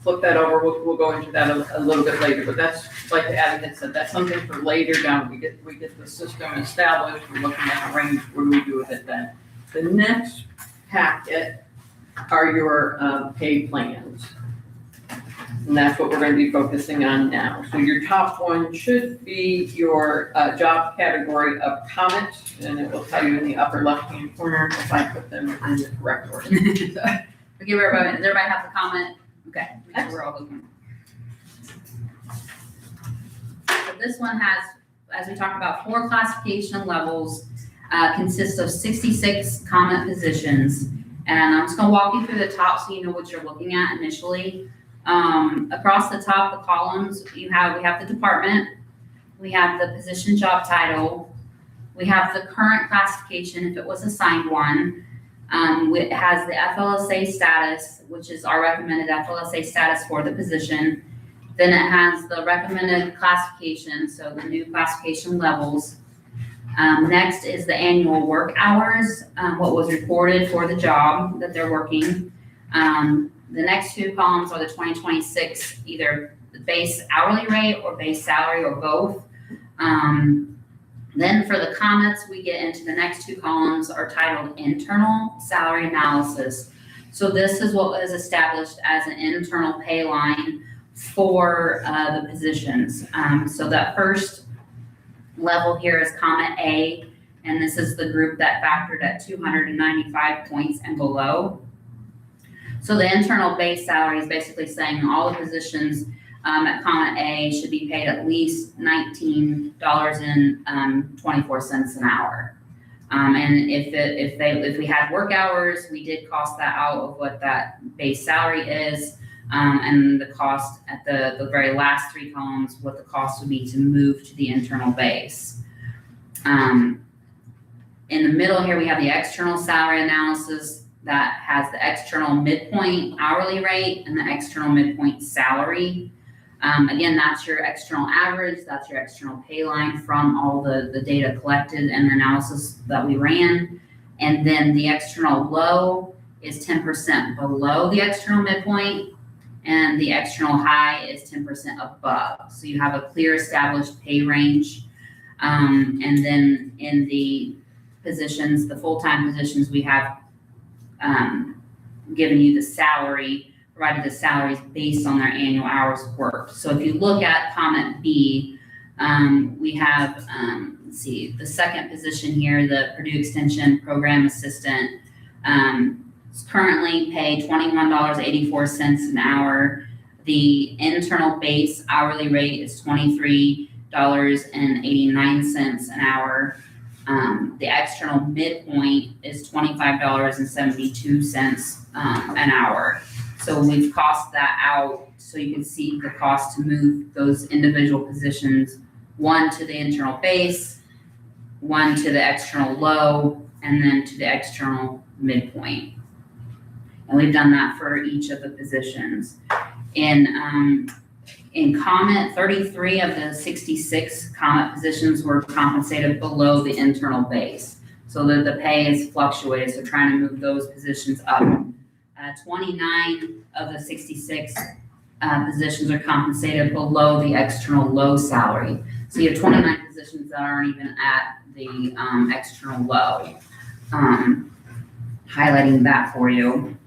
D: Flip that over, we'll go into that a little bit later, but that's, like Abby had said, that's something for later down. We get the system established, we're looking at the range, what do we do with it then? The next packet are your pay plans. And that's what we're gonna be focusing on now. So your top one should be your job category of comment, and it will tell you in the upper left-hand corner if I put them in the correct order.
C: Forgive everybody, does everybody have the comment? Okay, make sure we're all looking. So this one has, as we talked about, 4 classification levels, consists of 66 comment positions. And I'm just gonna walk you through the top so you know what you're looking at initially. Across the top, the columns, we have the department, we have the position job title, we have the current classification if it was assigned one. It has the FLSA status, which is our recommended FLSA status for the position. Then it has the recommended classification, so the new classification levels. Next is the annual work hours, what was reported for the job that they're working. The next 2 columns are the 2026, either the base hourly rate or base salary or both. Then for the comments, we get into the next 2 columns are titled internal salary analysis. So this is what was established as an internal pay line for the positions. So that first level here is comment A, and this is the group that factored at 295 points and below. So the internal base salary is basically saying all the positions at comment A should be paid at least $19.24 an hour. And if we had work hours, we did cost that out of what that base salary is. And the cost at the very last 3 columns, what the cost would be to move to the internal base. In the middle here, we have the external salary analysis that has the external midpoint hourly rate and the external midpoint salary. Again, that's your external average, that's your external pay line from all the data collected and the analysis that we ran. And then the external low is 10% below the external midpoint, and the external high is 10% above. So you have a clear established pay range. And then in the positions, the full-time positions, we have given you the salary, provided the salaries based on their annual hours worked. So if you look at comment B, we have, let's see, the second position here, the Purdue Extension Program Assistant, is currently paid $21.84 an hour. The internal base hourly rate is $23.89 an hour. The external midpoint is $25.72 an hour. So we've cost that out so you can see the cost to move those individual positions, one to the internal base, one to the external low, and then to the external midpoint. And we've done that for each of the positions. In comment, 33 of the 66 comment positions were compensated below the internal base. So that the pay is fluctuated, so trying to move those positions up. 29 of the 66 positions are compensated below the external low salary. So you have 29 positions that aren't even at the external low. Highlighting that for you.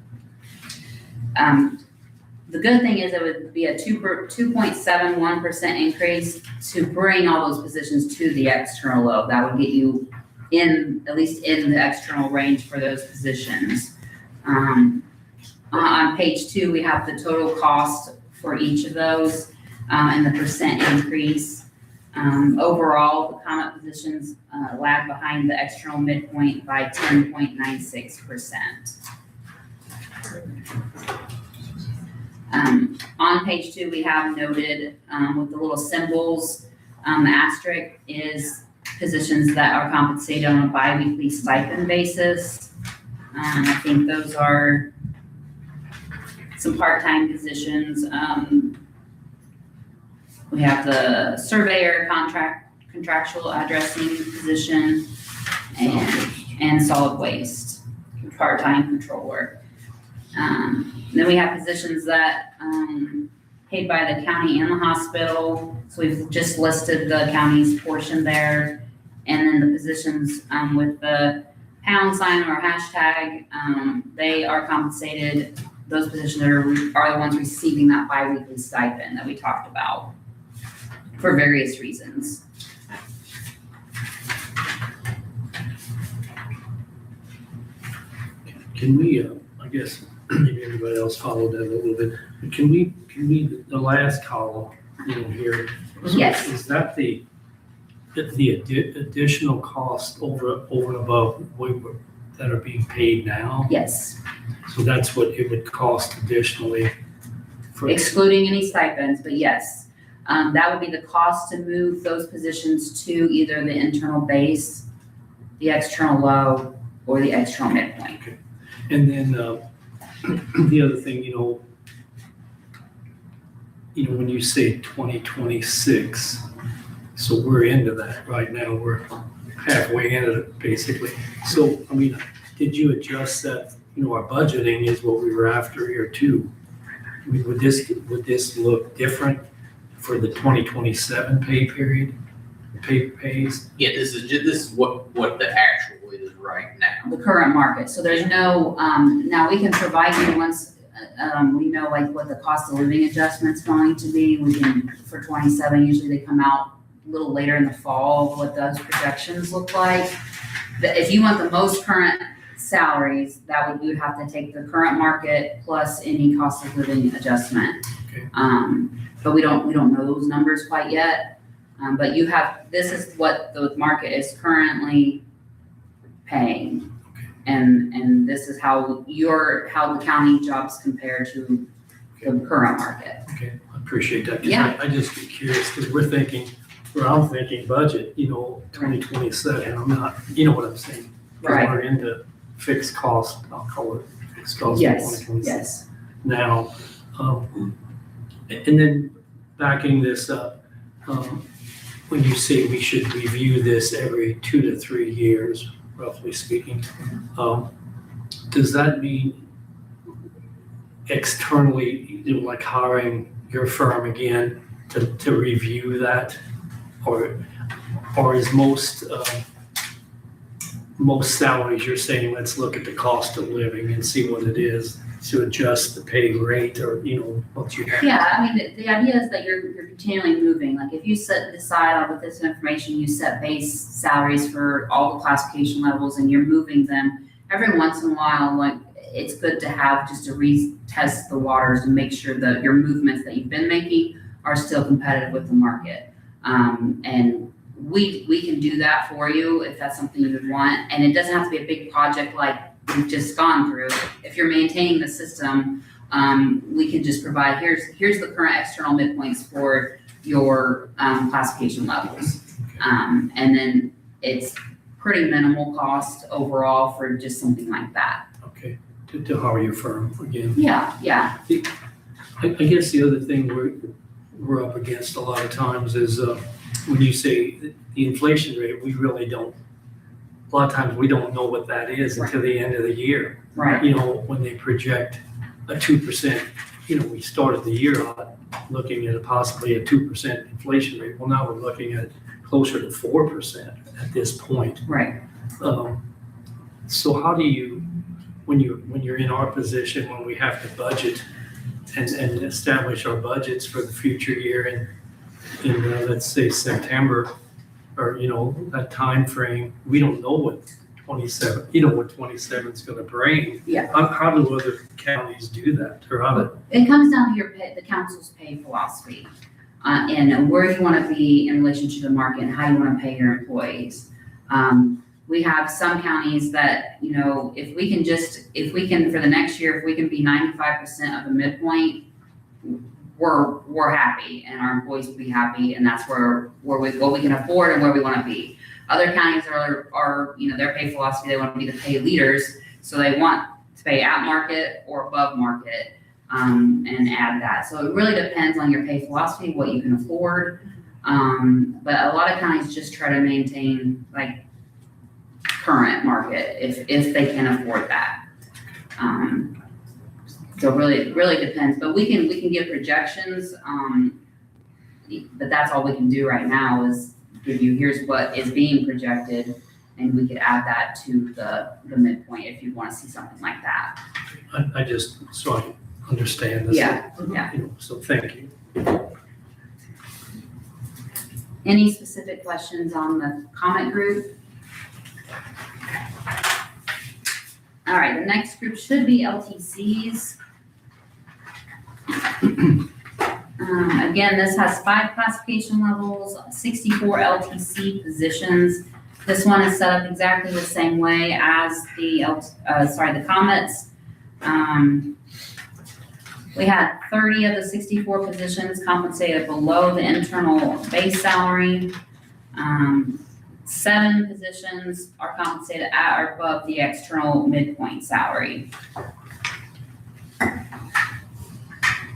C: The good thing is it would be a 2.71% increase to bring all those positions to the external low. That would get you at least in the external range for those positions. On page 2, we have the total cost for each of those and the percent increase. Overall, the comment positions lag behind the external midpoint by 10.96%. On page 2, we have noted with the little symbols, the asterisk is positions that are compensated on a biweekly stipend basis. I think those are some part-time positions. We have the surveyor contractual addressing position and solid waste, part-time controller. Then we have positions that paid by the county and the hospital. So we've just listed the county's portion there. And then the positions with the pound sign or hashtag, they are compensated. Those positions are the ones receiving that biweekly stipend that we talked about for various reasons.
F: Can we, I guess, maybe everybody else followed that a little bit, but can we, the last column, here?
C: Yes.
F: Is that the additional cost over and above that are being paid now?
C: Yes,
F: So that's what it would cost additionally for,
C: excluding any stipends, but yes. That would be the cost to move those positions to either the internal base, the external low, or the external midpoint.
F: and then, the other thing, when you say 2026, so we're into that right now, we're halfway into it, basically. So, did you adjust that, our budgeting is what we were after here too. Would this look different for the 2027 pay period, pays?
A: Yeah, this is what the actual is right now.
C: The current market, so there's no, now we can provide you once, we know like what the cost of living adjustment's going to be. We can, for 27, usually they come out a little later in the fall, what those projections look like. If you want the most current salaries, you would have to take the current market plus any cost of living adjustment.
F: Okay.
C: But we don't know those numbers quite yet. But this is what the market is currently paying. And this is how the county jobs compare to the current market.
F: Okay, I appreciate that. 'Cause
C: Yeah.
F: I just get curious, because I'm thinking budget, 2027, I'm not, you know what I'm saying? 'Cause
C: Right.
F: We're into fixed cost, I'll call it fixed cost in
C: Yes,
F: 2026
C: yes.
F: now. And then backing this up, when you say we should review this every 2 to 3 years, roughly speaking, does that mean externally, like hiring your firm again to review that? Or is most salaries, you're saying, let's look at the cost of living and see what it is to adjust the pay rate, or, what you have?
C: Yeah, the idea is that you're continually moving. Like if you decide with this information, you set base salaries for all the classification levels and you're moving them every once in a while, like it's good to have just to retest the waters and make sure that your movements that you've been making are still competitive with the market. And we can do that for you if that's something you would want. And it doesn't have to be a big project like we've just gone through. If you're maintaining the system, we can just provide, here's the current external midpoints for your classification levels. And then it's pretty minimal cost overall for just something like that.
F: Okay, to hire your firm again.
C: Yeah.
F: I guess the other thing we're up against a lot of times is when you say the inflation rate, we really don't, a lot of times we don't know what that is until the end of the year.
C: Right.
F: When they project a 2%, we started the year out looking at possibly a 2% inflation rate. Well, now we're looking at closer to 4% at this point.
C: Right.
F: So how do you, when you're in our position, when we have to budget and establish our budgets for the future year in let's say September, or that time frame, we don't know what 27 is going to bring.
C: Yeah.
F: How do other counties do that, or how do?
C: It comes down to the council's pay philosophy. and where you want to be in relation to the market and how you want to pay your employees. We have some counties that, you know, if we can, for the next year, if we can be 95% of the midpoint, we're happy and our employees will be happy, and that's what we can afford and where we want to be. Other counties are, you know, their pay philosophy, they want to be the pay leaders, so they want to pay at market or above market, and add that. So it really depends on your pay philosophy, what you can afford. But a lot of counties just try to maintain like current market if they can afford that. So it really depends, but we can give projections, but that's all we can do right now is give you, here's what is being projected, and we could add that to the midpoint if you want to see something like that.
F: I just, so I understand this.
C: Yeah.
F: You know, so thank you.
C: Any specific questions on the comment group? All right, the next group should be LTCs. Again, this has 5 classification levels, 64 LTC positions. This one is set up exactly the same way as the comments. We had 30 of the 64 positions compensated below the internal base salary. 7 positions are compensated at or above the external midpoint salary.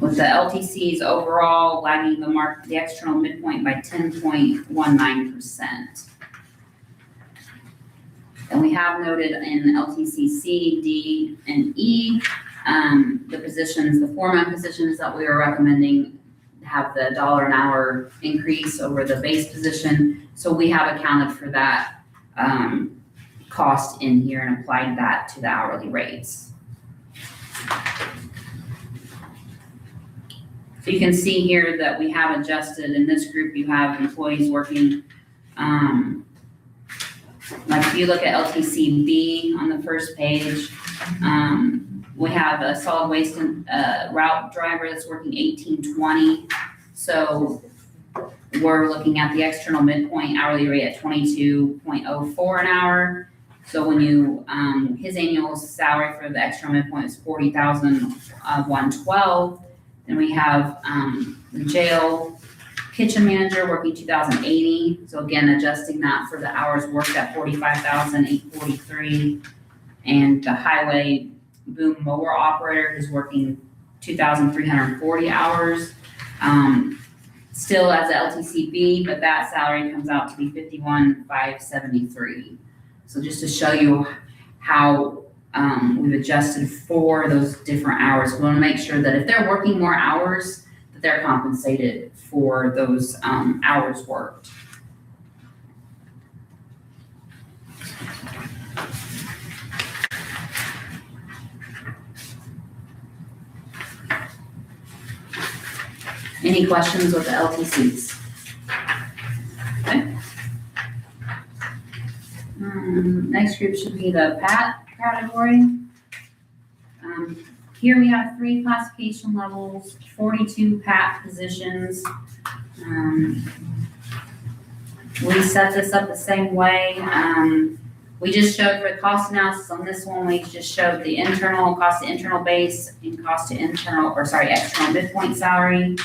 C: With the LTCs overall lagging the external midpoint by 10.19%. And we have noted in LTC C, D, and E, the positions, the foreman positions that we are recommending have the $1 an hour increase over the base position. So we have accounted for that cost in here and applied that to the hourly rates. So you can see here that we have adjusted. In this group, you have employees working, like if you look at LTC B on the first page, we have a solid waste route driver that's working 1820. So we're looking at the external midpoint hourly rate at 22.04 an hour. So when you, his annual salary for the external midpoint is $40,112. Then we have the jail kitchen manager working 2,080. So again, adjusting that for the hours worked at 45,843. And the highway boom mower operator is working 2,340 hours. Still as a LTCB, but that salary comes out to be 51,573. So just to show you how we've adjusted for those different hours. We want to make sure that if they're working more hours, that they're compensated for those hours worked. Any questions with the LTCs? Okay. Next group should be the PAT category. Here we have 3 classification levels, 42 PAT positions. We set this up the same way. We just showed for the cost analysis on this one, we just showed the internal cost to internal base and cost to external midpoint salary.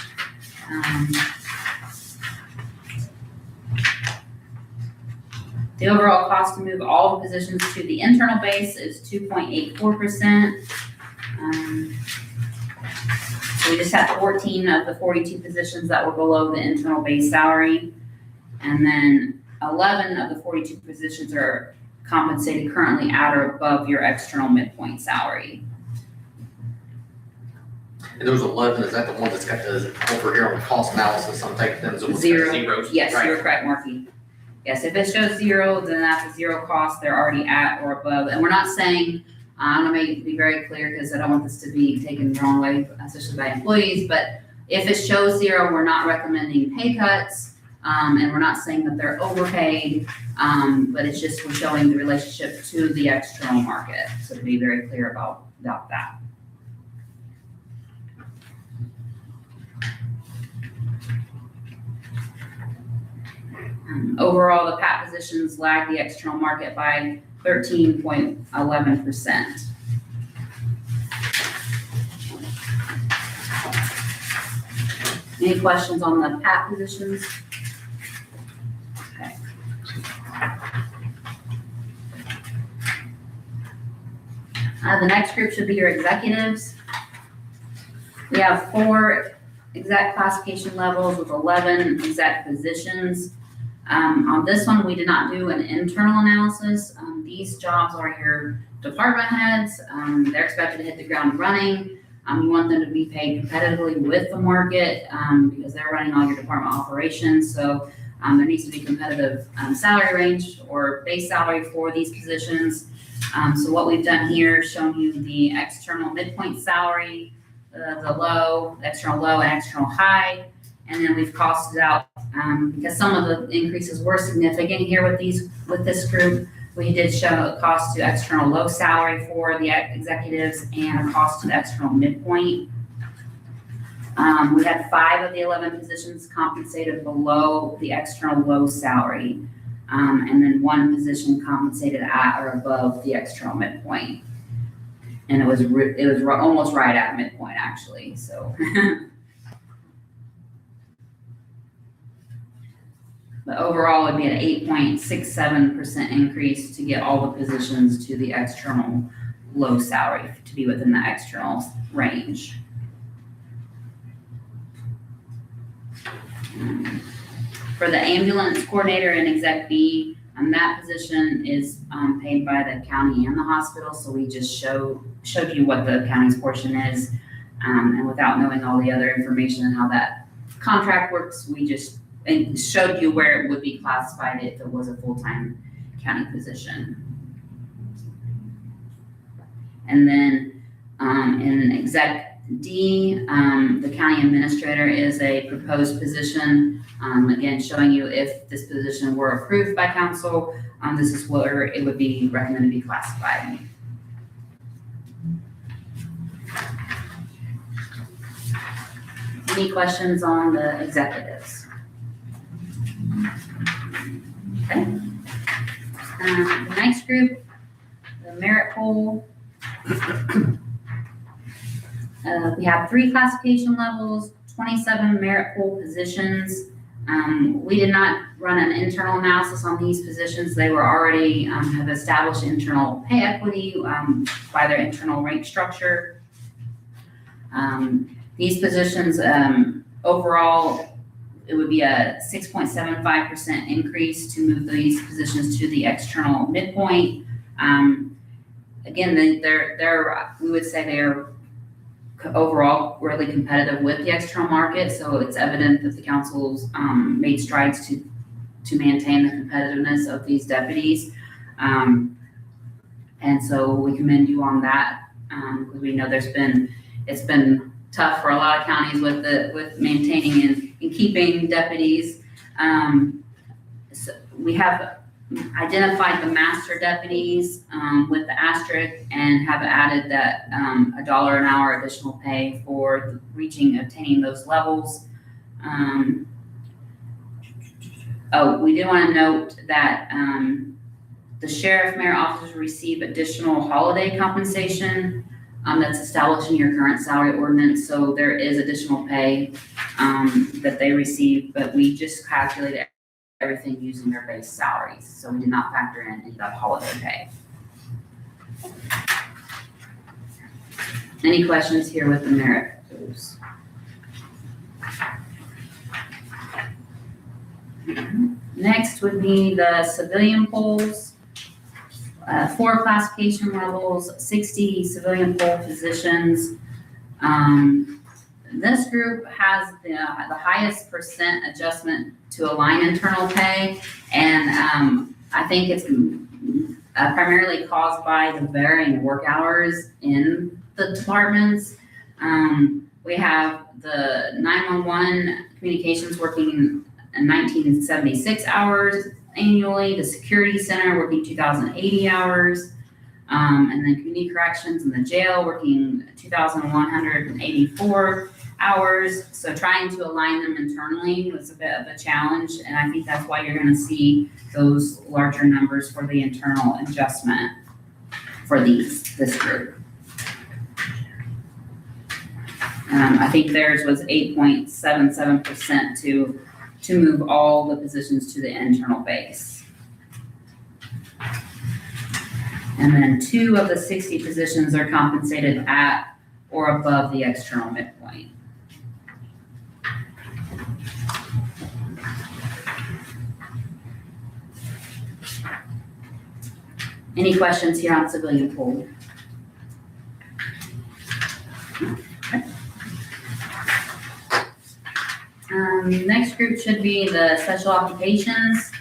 C: The overall cost to move all the positions to the internal base is 2.84%. So we just had 14 of the 42 positions that were below the internal base salary. And then 11 of the 42 positions are compensated currently at or above your external midpoint salary.
A: And those 11, is that the one that's got the, over here on the cost analysis, I'm taking them as
C: Zero.
A: zeros?
C: Yes,
A: Right.
C: you're correct, Marky. Yes, if it shows 0, then that's a 0 cost. They're already at or above. And we're not saying, I'm gonna make it be very clear because I don't want this to be taken the wrong way, especially by employees. But if it shows 0, we're not recommending pay cuts. And we're not saying that they're overpaid, but it's just we're showing the relationship to the external market. So to be very clear about that. Overall, the PAT positions lag the external market by 13.11%. Any questions on the PAT positions? Okay. The next group should be your executives. We have 4 exec classification levels with 11 exec positions. On this one, we did not do an internal analysis. These jobs are your department heads. They're expected to hit the ground running. You want them to be paid competitively with the market because they're running all your department operations. So there needs to be competitive salary range or base salary for these positions. So what we've done here is shown you the external midpoint salary, the low, the external low and external high. And then we've costed out, because some of the increases were significant here with this group. We did show a cost to external low salary for the executives and a cost to the external midpoint. We had 5 of the 11 positions compensated below the external low salary. And then 1 position compensated at or above the external midpoint. And it was almost right at midpoint actually, so. But overall, it'd be an 8.67% increase to get all the positions to the external low salary to be within the external range. For the ambulance coordinator and exec B, that position is paid by the county and the hospital. So we just showed you what the county's portion is, and without knowing all the other information and how that contract works, we just showed you where it would be classified if it was a full-time county position. And then in exec D, the county administrator is a proposed position. Again, showing you if this position were approved by council, this is where it would be recommended to be classified. Any questions on the executives? Okay. The next group, the merit pool. We have 3 classification levels, 27 merit pool positions. We did not run an internal analysis on these positions. They were already have established internal pay equity by their internal rank structure. These positions, overall, it would be a 6.75% increase to move these positions to the external midpoint. Again, we would say they're overall really competitive with the external market. So it's evident that the council's made strides to maintain the competitiveness of these deputies. And so we commend you on that because we know it's been tough for a lot of counties with maintaining and keeping deputies. So we have identified the master deputies with the asterisk and have added that $1 an hour additional pay for obtaining those levels. We do want to note that the sheriff mayor officers receive additional holiday compensation that's established in your current salary ordinance. So there is additional pay that they receive, but we just calculated everything using their base salaries. So we did not factor in any of that holiday pay. Any questions here with the merit pools? Next would be the civilian pools. 4 classification levels, 60 civilian pool positions. This group has the highest percent adjustment to align internal pay, and I think it's primarily caused by the varying work hours in the departments. We have the 911 communications working 1976 hours annually, the security center working 2,080 hours, and then community corrections and the jail working 2,184 hours. So trying to align them internally was a bit of a challenge, and I think that's why you're gonna see those larger numbers for the internal adjustment for this group. I think theirs was 8.77% to move all the positions to the internal base. And then 2 of the 60 positions are compensated at or above the external midpoint. Any questions here on civilian pool? Next group should be the special occupations.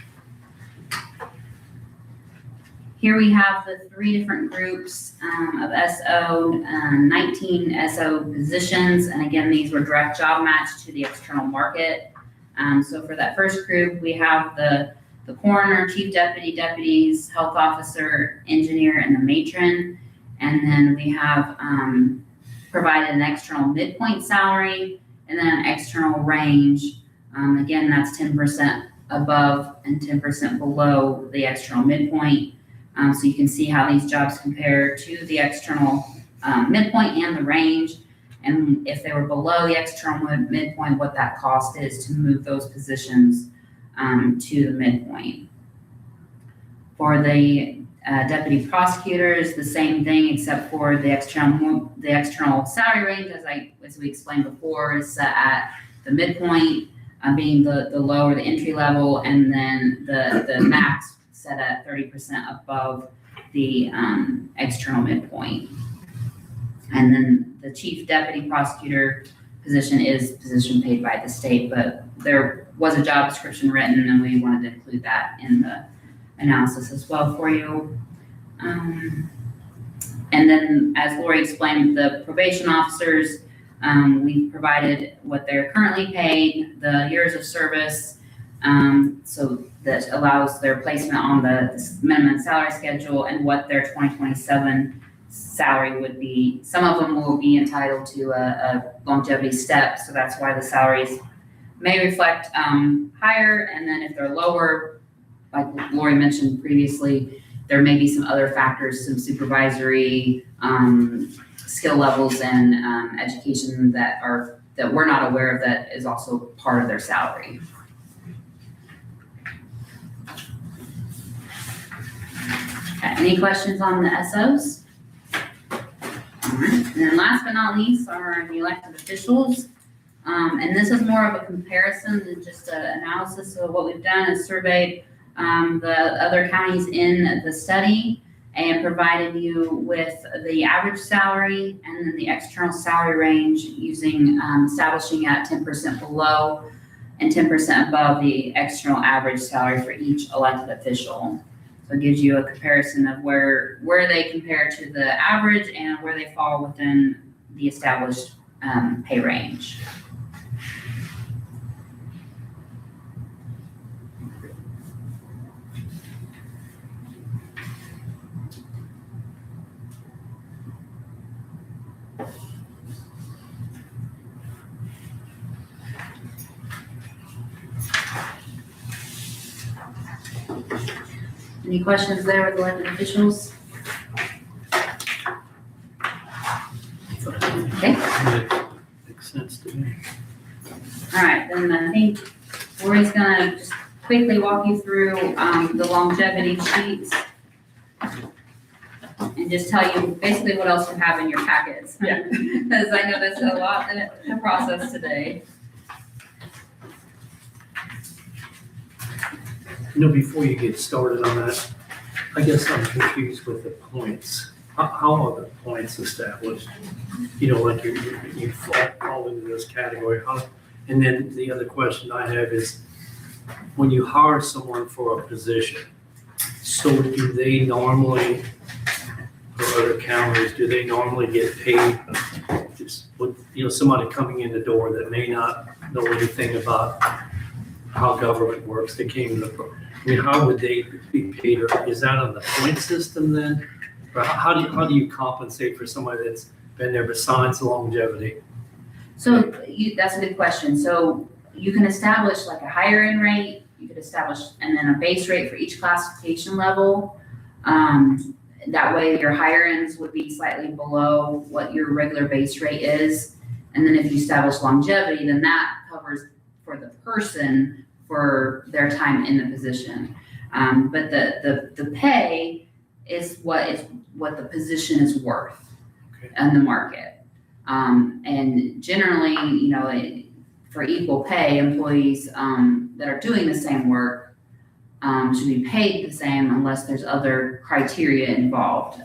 C: Here we have the 3 different groups of SO, 19 SO positions, and again, these were direct job matched to the external market. So for that first group, we have the coroner, chief deputy, deputies, health officer, engineer, and the matron. And then we have provided an external midpoint salary and then an external range. Again, that's 10% above and 10% below the external midpoint. So you can see how these jobs compare to the external midpoint and the range. And if they were below the external midpoint, what that cost is to move those positions to the midpoint. For the deputy prosecutors, the same thing, except for the external salary range, as we explained before, is set at the midpoint, being the lower, the entry level, and then the max set at 30% above the external midpoint. And then the chief deputy prosecutor position is position paid by the state, but there was a job description written and we wanted to include that in the analysis as well for you. And then as Lori explained, the probation officers, we provided what they're currently paid, the years of service, so that allows their placement on the minimum salary schedule and what their 2027 salary would be. Some of them will be entitled to a longevity step, so that's why the salaries may reflect higher, and then if they're lower, like Lori mentioned previously, there may be some other factors, some supervisory skill levels and education that we're not aware of that is also part of their salary. Okay, any questions on the SOs? All right, and then last but not least are the elected officials. And this is more of a comparison than just an analysis. So what we've done is surveyed the other counties in the study and provided you with the average salary and then the external salary range using establishing at 10% below and 10% above the external average salary for each elected official. So it gives you a comparison of where they compare to the average and where they fall within the established pay range. Any questions there with elected officials? Okay.
F: Makes sense to me.
C: All right, then I think Lori's gonna just quickly walk you through the longevity sheets and just tell you basically what else you have in your packets.
E: Yeah.
C: Because I know there's a lot to process today.
F: Before you get started on that, I guess I'm confused with the points. How are the points established? Like you fall into this category. And then the other question I have is, when you hire someone for a position, so do they normally, for other counties, do they normally get paid just with, somebody coming in the door that may not know anything about how government works, they came to how would they be paid? Or is that on the point system then? Or how do you compensate for somebody that's been there besides longevity?
C: So that's a good question. So you can establish like a higher end rate, you could establish, and then a base rate for each classification level. That way your higher ends would be slightly below what your regular base rate is. And then if you establish longevity, then that covers for the person for their time in the position. But the pay is what the position is worth in the market. And generally, for equal pay, employees that are doing the same work should be paid the same unless there's other criteria involved,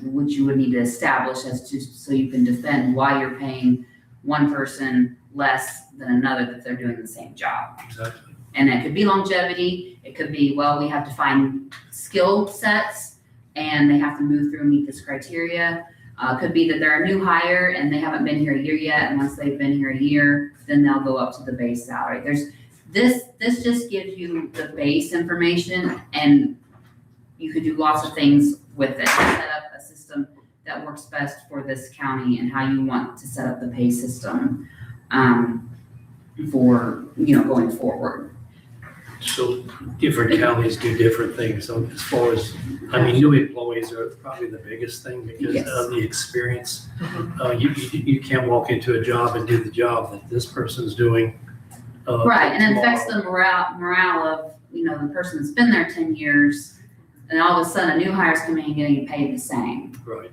C: which you would need to establish so you can defend why you're paying one person less than another if they're doing the same job.
F: Exactly.
C: And it could be longevity. It could be, well, we have to find skill sets and they have to move through and meet this criteria. Could be that they're a new hire and they haven't been here a year yet. And once they've been here a year, then they'll go up to the base salary. This just gives you the base information, and you could do lots of things with it. Set up a system that works best for this county and how you want to set up the pay system for going forward.
F: So different counties do different things. So as far as, new employees are probably the biggest thing because
C: Yes.
F: of the experience. You can't walk into a job and do the job that this person's doing.
C: Right, and it
F: tomorrow.
C: affects the morale of, the person that's been there 10 years, and all of a sudden a new hire's coming and getting paid the same.
F: Right.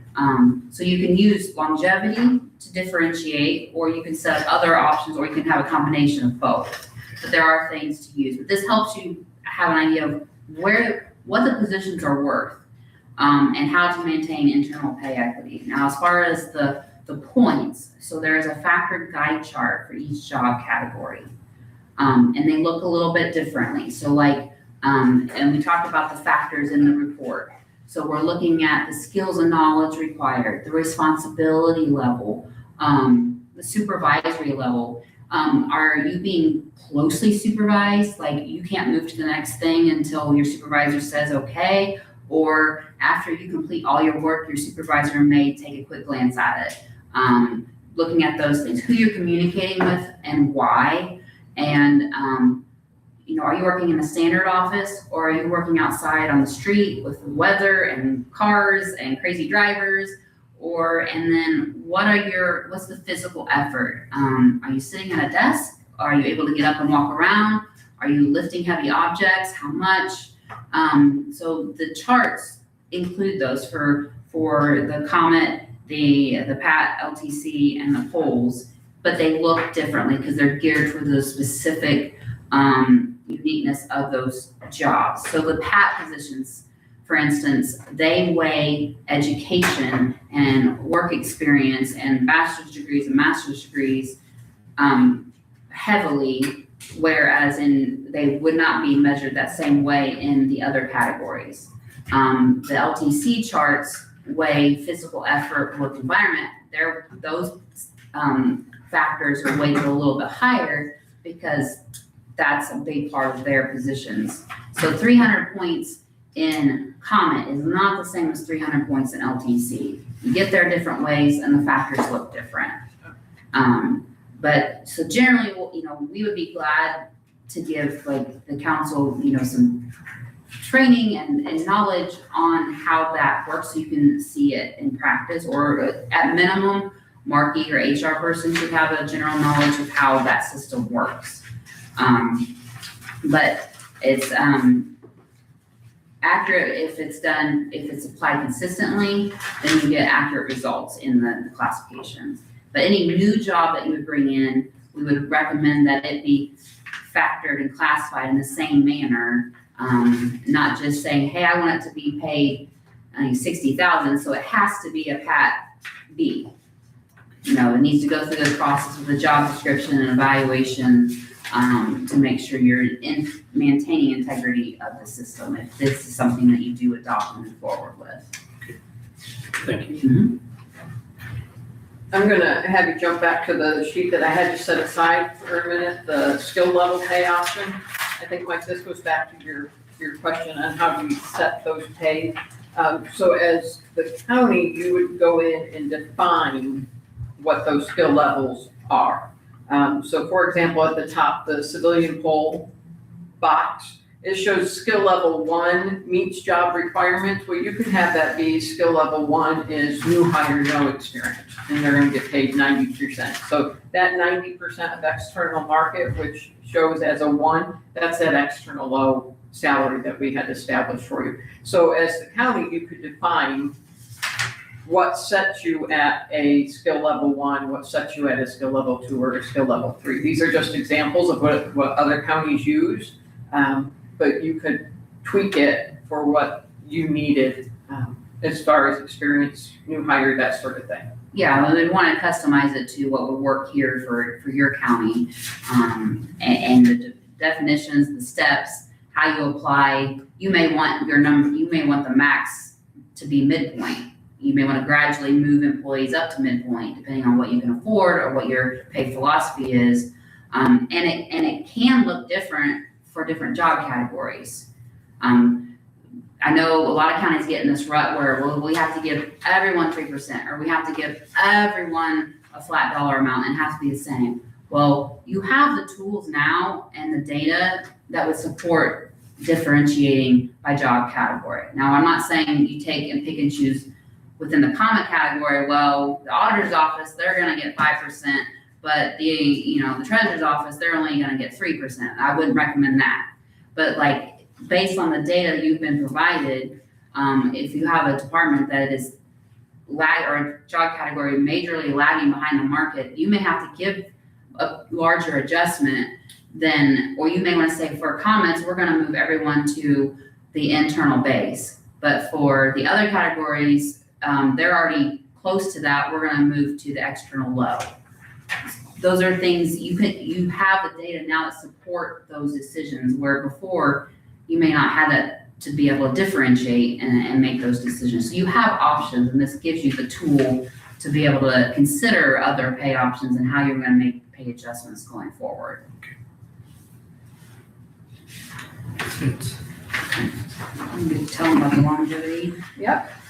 C: So you can use longevity to differentiate, or you can set up other options, or you can have a combination of both. But there are things to use, but this helps you have an idea of what the positions are worth, and how to maintain internal pay equity. Now, as far as the points, so there is a factored guide chart for each job category. And they look a little bit differently. So and we talked about the factors in the report. So we're looking at the skills and knowledge required, the responsibility level, the supervisory level. Are you being closely supervised? Like you can't move to the next thing until your supervisor says okay, or after you complete all your work, your supervisor may take a quick glance at it. Looking at those things, who you're communicating with and why. And, are you working in a standard office, or are you working outside on the street with the weather and cars and crazy drivers? And then what's the physical effort? Are you sitting at a desk? Are you able to get up and walk around? Are you lifting heavy objects? How much? So the charts include those for the Comet, the PAT, LTC, and the polls. But they look differently because they're geared for the specific uniqueness of those jobs. So the PAT positions, for instance, they weigh education and work experience and bachelor's degrees and master's degrees heavily, whereas they would not be measured that same way in the other categories. The LTC charts weigh physical effort, work environment. Those factors are weighted a little bit higher because that's a big part of their positions. So 300 points in Comet is not the same as 300 points in LTC. You get there different ways and the factors look different. But so generally, we would be glad to give the council, some training and knowledge on how that works so you can see it in practice, or at minimum, Marky, your HR person, should have a general knowledge of how that system works. But it's accurate if it's applied consistently, then you get accurate results in the classifications. But any new job that you would bring in, we would recommend that it be factored and classified in the same manner, not just saying, hey, I want it to be paid $60,000, so it has to be a PAT B. It needs to go through the process with the job description and evaluation to make sure you're maintaining integrity of the system if this is something that you do adopt and move forward with.
F: Thank you.
C: Mm-hmm.
D: I'm gonna have you jump back to the sheet that I had you set aside for a minute, the skill level pay option. I think, Mike, this goes back to your question on how do you set those pay. So as the county, you would go in and define what those skill levels are. So for example, at the top, the civilian poll box, it shows skill level 1 meets job requirements. Well, you could have that be skill level 1 is new hire, no experience, and they're gonna get paid 90%. So that 90% of external market, which shows as a 1, that's that external low salary that we had established for you. So as the county, you could define what sets you at a skill level 1, what sets you at a skill level 2 or a skill level 3. These are just examples of what other counties use, but you could tweak it for what you needed as far as experience, new hire, that sort of thing.
C: Yeah, well, we'd want to customize it to what would work here for your county. And the definitions, the steps, how you apply, you may want the max to be midpoint. You may want to gradually move employees up to midpoint, depending on what you can afford or what your pay philosophy is. And it can look different for different job categories. I know a lot of counties get in this rut where, well, we have to give everyone 3%, or we have to give everyone a flat dollar amount and it has to be the same. Well, you have the tools now and the data that would support differentiating by job category. Now, I'm not saying you take and pick and choose within the comment category. Well, the auditor's office, they're gonna get 5%, but the treasurer's office, they're only gonna get 3%. I wouldn't recommend that. But like, based on the data you've been provided, if you have a department that is or a job category majorly lagging behind the market, you may have to give a larger adjustment or you may want to say for comments, we're going to move everyone to the internal base. But for the other categories, they're already close to that. We're going to move to the external low. Those are things you have the data now that support those decisions, where before you may not have that to be able to differentiate and make those decisions. So you have options, and this gives you the tool to be able to consider other pay options and how you're going to make pay adjustments going forward. I'm going to tell them about the longevity.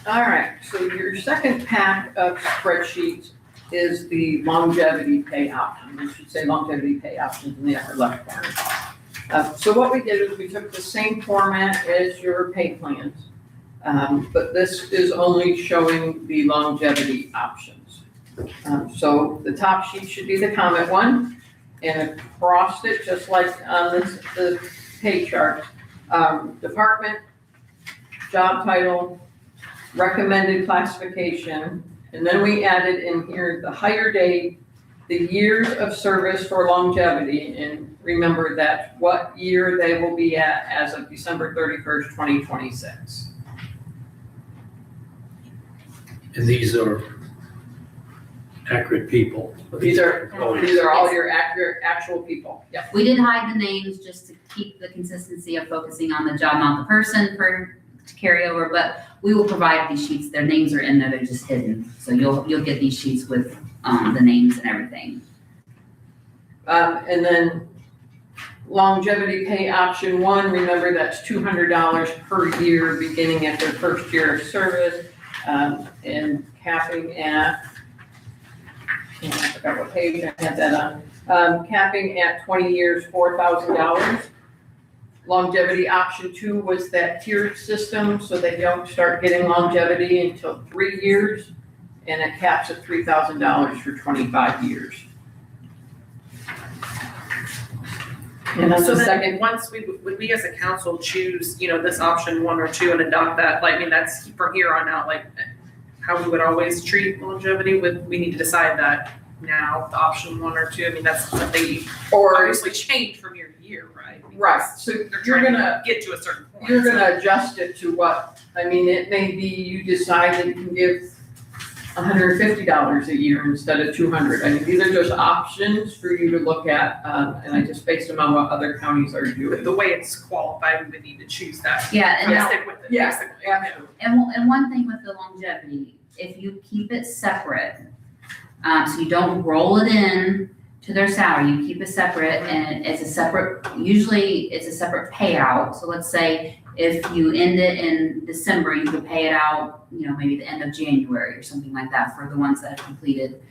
D: All right, so your second pack of spreadsheets is the longevity pay option. You should say longevity pay options in the upper left corner. So what we did is we took the same format as your pay plans, but this is only showing the longevity options. So the top sheet should be the comment one, and across it, just like on the pay chart, department, job title, recommended classification, and then we added in here the hire date, the years of service for longevity, and remember that what year they will be at as of December 31st, 2026.
F: And these are accurate people.
D: These are all your accurate, actual people. Yep.
C: We did hide the names just to keep the consistency of focusing on the job, not the person to carry over, but we will provide these sheets. Their names are in there, they're just hidden. So you'll get these sheets with the names and everything.
D: And then longevity pay option one, remember that's $200 per year beginning at their first year of service, and capping at, I forgot what page I had that on, capping at 20 years, $4,000. Longevity option two was that tiered system, so they don't start getting longevity until 3 years, and it caps at $3,000 for 25 years. And that's
E: So
D: the
E: then,
D: second.
E: once would we as a council choose, this option 1 or 2 and adopt that, that's from here on out, how we would always treat longevity, we need to decide that now, the option 1 or 2, that's something
D: Or,
E: obviously change from year to year, right?
D: right, so
E: They're
D: you're
E: trying
D: gonna,
E: to get to a certain point.
D: you're gonna adjust it to what, it may be you decide that you can give $150 a year instead of $200. These are just options for you to look at, and I just based them on what other counties are doing.
E: The way it's qualified, we would need to choose that.
C: Yeah, and
E: And stick with it,
D: Yeah,
E: basically.
D: absolutely.
C: And one thing with the longevity, if you keep it separate, so you don't roll it in to their salary, you keep it separate, and usually it's a separate payout. So let's say if you end it in December, you could pay it out, maybe the end of January or something like that for the ones that have completed.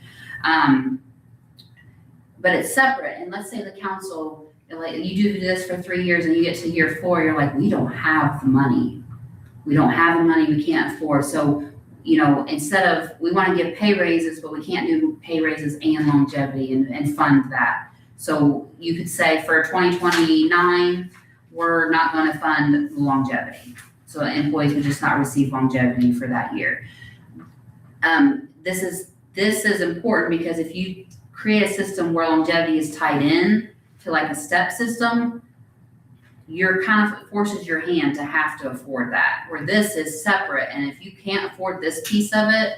C: but it's separate, and let's say the council, like, you do this for 3 years and you get to year 4, you're like, we don't have the money. We don't have the money, we can't afford, so, you know, instead of, we wanna give pay raises, but we can't do pay raises and longevity and fund that. So you could say for 2029, we're not gonna fund longevity. So employees would just not receive longevity for that year. This is important because if you create a system where longevity is tied in to like a step system, you're kind of forces your hand to have to afford that, where this is separate. And if you can't afford this piece of it,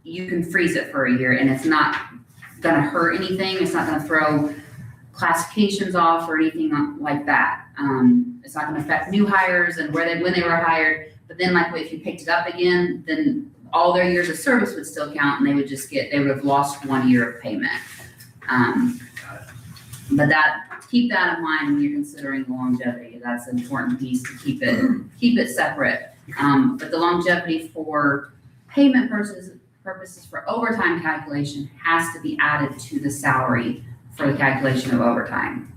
C: you can freeze it for a year and it's not gonna hurt anything. It's not gonna throw classifications off or anything like that. It's not gonna affect new hires and when they were hired. But then like if you picked it up again, then all their years of service would still count and they would have lost 1 year of payment. But keep that in mind when you're considering the longevity. That's an important piece to keep it separate. But the longevity for payment purposes for overtime calculation has to be added to the salary for the calculation of overtime.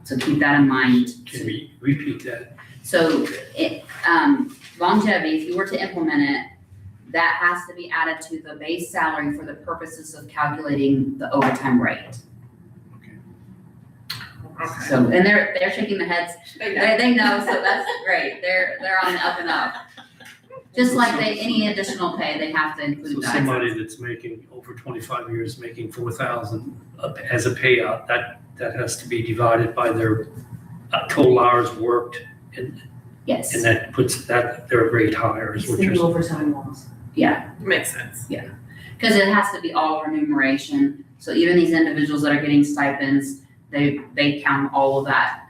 C: So keep that in mind.
F: Can we repeat that?
C: So longevity, if you were to implement it, that has to be added to the base salary for the purposes of calculating the overtime rate.
E: Okay.
C: So, and they're shaking their heads.
D: They know.
C: They know, so that's great. They're on the up and up. Just like any additional pay, they have to
F: So
C: include that.
F: somebody that's making over 25 years, making 4,000 as a payout, that has to be divided by their total hours worked, and
C: Yes,
F: that puts their rate higher, is what you're saying.
B: overtime laws.
C: yeah,
E: Makes sense.
C: because it has to be all remuneration. So even these individuals that are getting stipends, they count all of that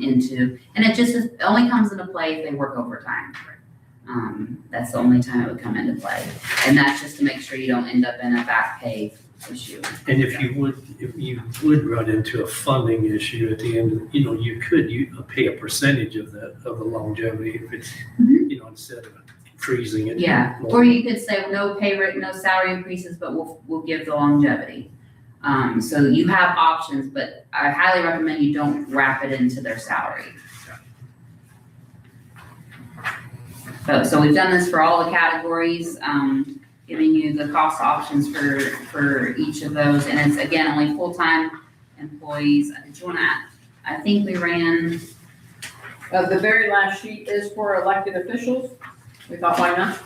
C: into, and it only comes into play if they work overtime. That's the only time it would come into play. And that's just to make sure you don't end up in a back pay issue.
F: And if you would run into a funding issue at the end, you could pay a percentage of the longevity if it's, instead of freezing it.
C: Yeah, or you could say no pay rate, no salary increases, but we'll give the longevity. So you have options, but I highly recommend you don't wrap it into their salary. So we've done this for all the categories, giving you the cost options for each of those, and it's again, only full-time employees. Did you wanna add? I think we ran,
D: The very last sheet is for elected officials. We thought, why not?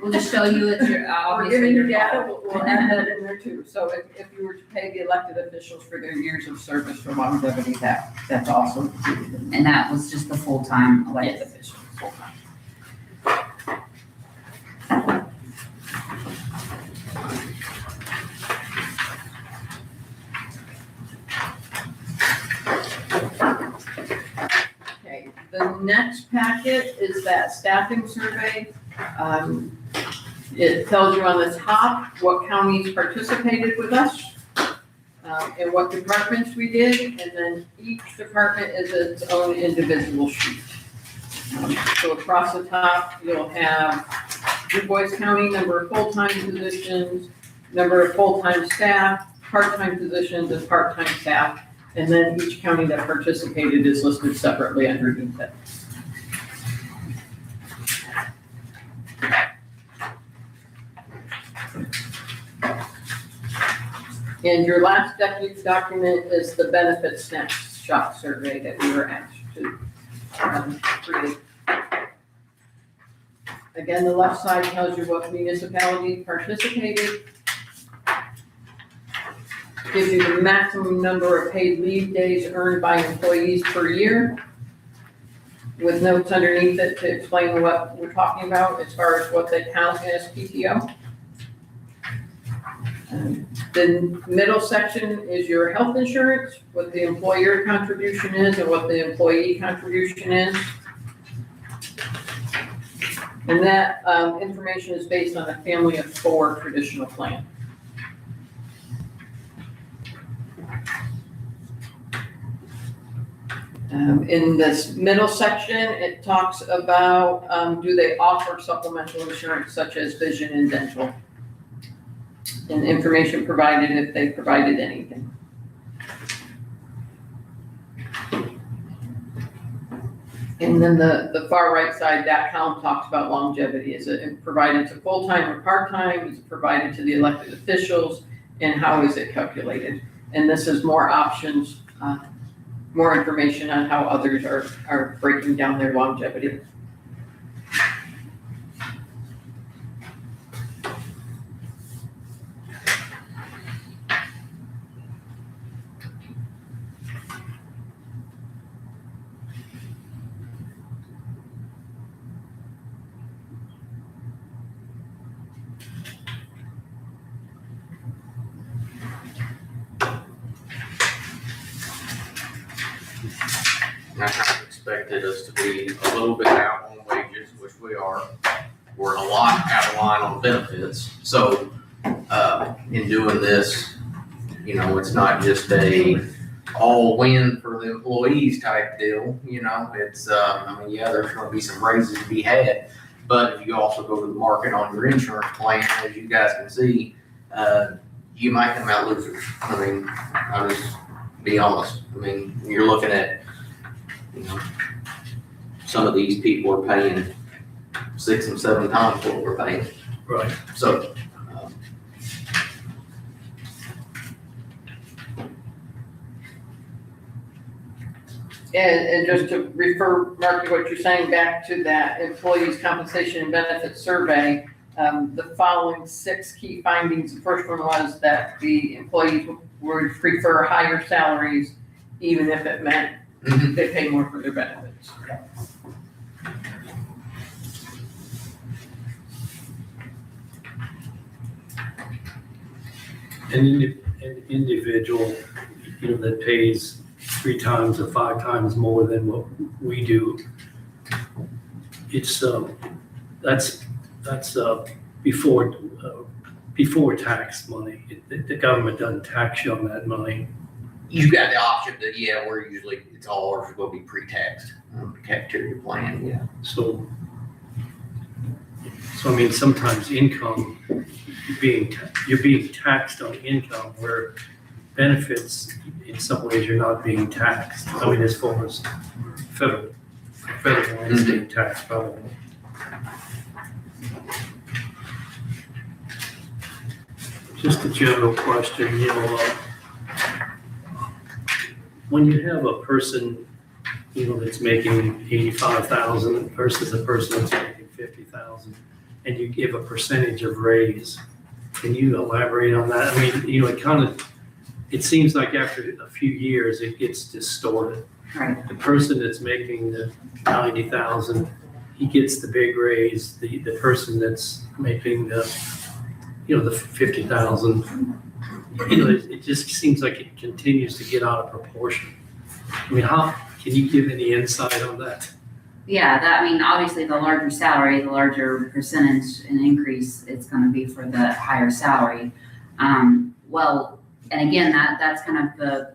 C: we'll just show you it's your,
D: We're
C: obviously
D: giving you
C: your
D: data, we'll add that in there too. So if you were to pay the elected officials for their years of service for longevity, that's awesome.
C: and that was just the full-time elected officials.
D: Okay, the next packet is that staffing survey. It tells you on the top what counties participated with us, and what departments we did, and then each department is its own individual sheet. So across the top, you'll have Du Bois County, number of full-time positions, number of full-time staff, part-time positions, and part-time staff. And then each county that participated is listed separately underneath it. And your last document is the benefit snapshot survey that we were asked to create. Again, the left side tells you what municipality participated. Gives you the maximum number of paid leave days earned by employees per year, with notes underneath it to explain what we're talking about as far as what they count as PTO. The middle section is your health insurance, what the employer contribution is and what the employee contribution is. And that information is based on a family of 4 traditional plan. In this middle section, it talks about, do they offer supplemental insurance such as vision and dental? And information provided if they provided anything. And then the far right side, that column talks about longevity. Is it provided to full-time or part-time? Is it provided to the elected officials? And how is it calculated? And this is more options, more information on how others are breaking down their longevity.
A: And I kind of expected us to be a little bit out on wages, which we are. We're a lot out of line on benefits. So, in doing this, you know, it's not just a all win for the employees type deal, you know, it's, I mean, yeah, there's gonna be some raises to be had, but if you also go to the market on your insurance plan, as you guys can see, you might come out losers. I mean, I'll just be honest. I mean, you're looking at, you know, some of these people are paying 6 and 7 times what we're paying.
F: Right.
A: So,
D: And just to refer, Mark, to what you're saying, back to that employees' compensation and benefits survey, the following 6 key findings, the first one was that the employees would prefer higher salaries, even if it meant they pay more for their benefits.
F: An individual, you know, that pays 3 times or 5 times more than what we do, it's, that's before tax money. The government doesn't tax you on that money.
A: you got the option that, yeah, we're usually, it's all ours will be pre-taxed, cafeteria plan, yeah.
F: So I mean, sometimes income, you're being taxed on income, where benefits, in some ways, you're not being taxed. I mean, as far as federal and state tax, probably. Just a general question, you know, when you have a person, you know, that's making 85,000 versus a person that's making 50,000, and you give a percentage of raise, can you elaborate on that? I mean, you know, it seems like after a few years, it gets distorted.
C: Right.
F: The person that's making the 90,000, he gets the big raise. The person that's making the 50,000, you know, it just seems like it continues to get out of proportion. I mean, can you give any insight on that?
C: Yeah, I mean, obviously, the larger salary, the larger percentage and increase it's gonna be for the higher salary. Well, and again, that's kind of the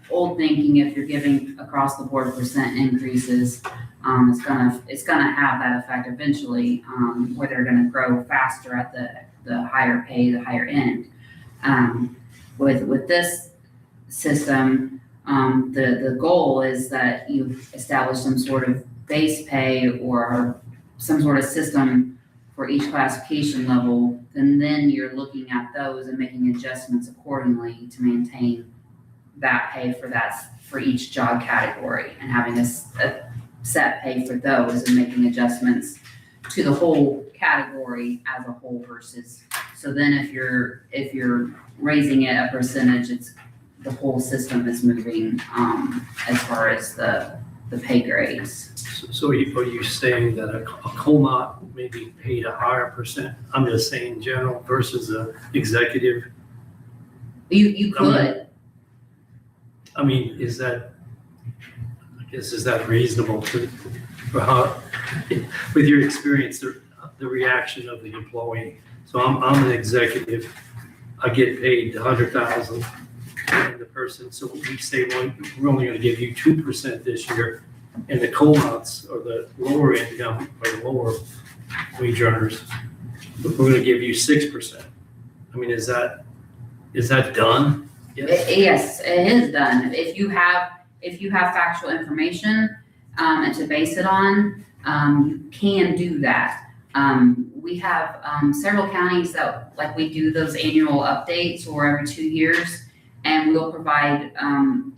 C: old thinking, if you're giving across the board percent increases, it's gonna have that effect eventually, where they're gonna grow faster at the higher pay, the higher end. With this system, the goal is that you establish some sort of base pay or some sort of system for each classification level, and then you're looking at those and making adjustments accordingly to maintain that pay for each job category, and having a set pay for those and making adjustments to the whole category as a whole versus, so then if you're raising it a percentage, it's the whole system is moving as far as the pay grades.
F: So are you saying that a COMAT may be paid a higher percent? I'm just saying in general versus a executive.
C: You could.
F: I mean, is that reasonable for how, with your experience, the reaction of the employee? So I'm an executive, I get paid 100,000, and the person, so we say, well, we're only gonna give you 2% this year, and the COMATs, or the lower income, or the lower wage earners, we're gonna give you 6%. I mean, is that done?
C: Yes, it is done. If you have factual information, and to base it on, you can do that. We have, several counties that, like, we do those annual updates or every 2 years, and we'll provide,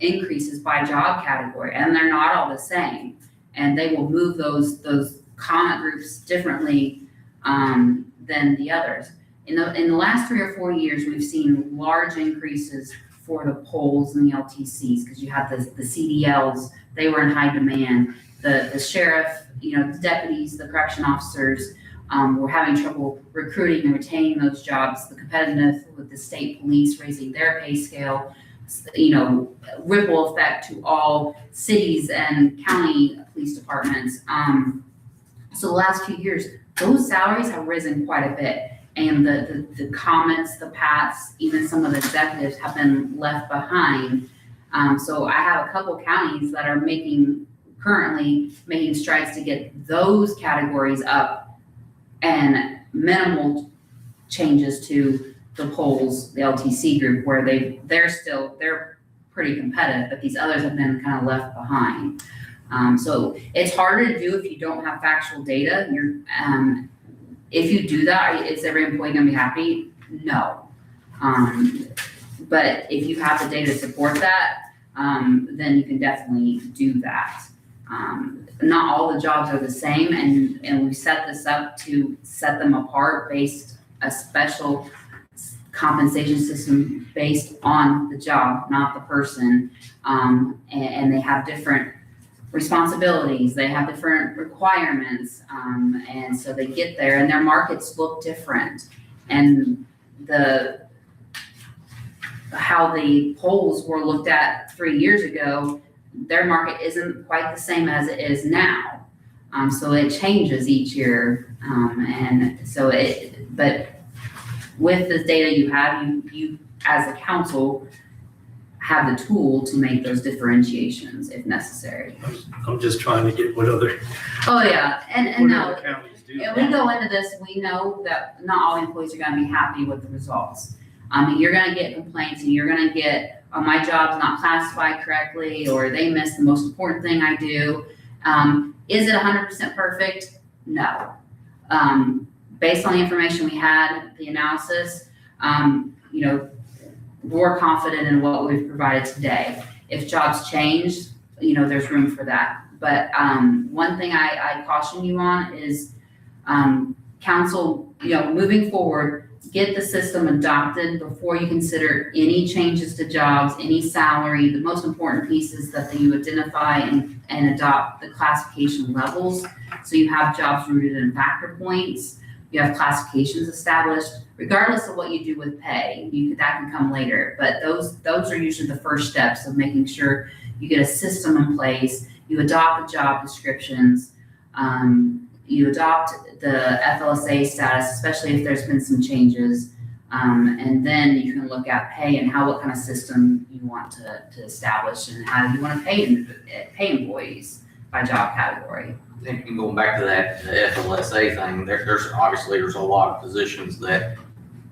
C: increases by job category, and they're not all the same. And they will move those comment groups differently, than the others. In the last 3 or 4 years, we've seen large increases for the polls and the LTCs, because you had the CDLs, they were in high demand. The sheriff, the deputies, the correction officers, were having trouble recruiting and retaining those jobs. The competitiveness with the state police raising their pay scale, ripple effect to all cities and county police departments. So the last few years, those salaries have risen quite a bit. And the comments, the pats, even some of the executives have been left behind. So I have a couple counties that are currently making strides to get those categories up, and minimal changes to the polls, the LTC group, where they're pretty competitive, but these others have been kind of left behind. So it's harder to do if you don't have factual data. If you do that, is every employee gonna be happy? No. But if you have the data to support that, then you can definitely do that. Not all the jobs are the same, and we set this up to set them apart based a special compensation system based on the job, not the person. And they have different responsibilities, they have different requirements, and so they get there, and their markets look different. And how the polls were looked at 3 years ago, their market isn't quite the same as it is now. So it changes each year, but with the data you have, you as a council have the tool to make those differentiations if necessary.
F: I'm just trying to get what other
C: Oh, yeah, and no,
F: counties do.
C: and we go into this, we know that not all employees are gonna be happy with the results. You're gonna get complaints, and you're gonna get, oh, my job's not classified correctly, or they missed the most important thing I do. Is it 100% perfect? No. Based on the information we had, the analysis, we're confident in what we've provided today. If jobs change, there's room for that. But one thing I caution you on is council, moving forward, get the system adopted before you consider any changes to jobs, any salary. The most important piece is that you identify and adopt the classification levels. So you have jobs rooted in factor points. You have classifications established, regardless of what you do with pay. That can come later, but those are usually the first steps of making sure you get a system in place. You adopt the job descriptions. You adopt the FLSA status, especially if there's been some changes. And then you can look at pay and what kind of system you want to establish, and how you want to pay employees by job category.
A: And going back to that FLSA thing, there's obviously a lot of positions that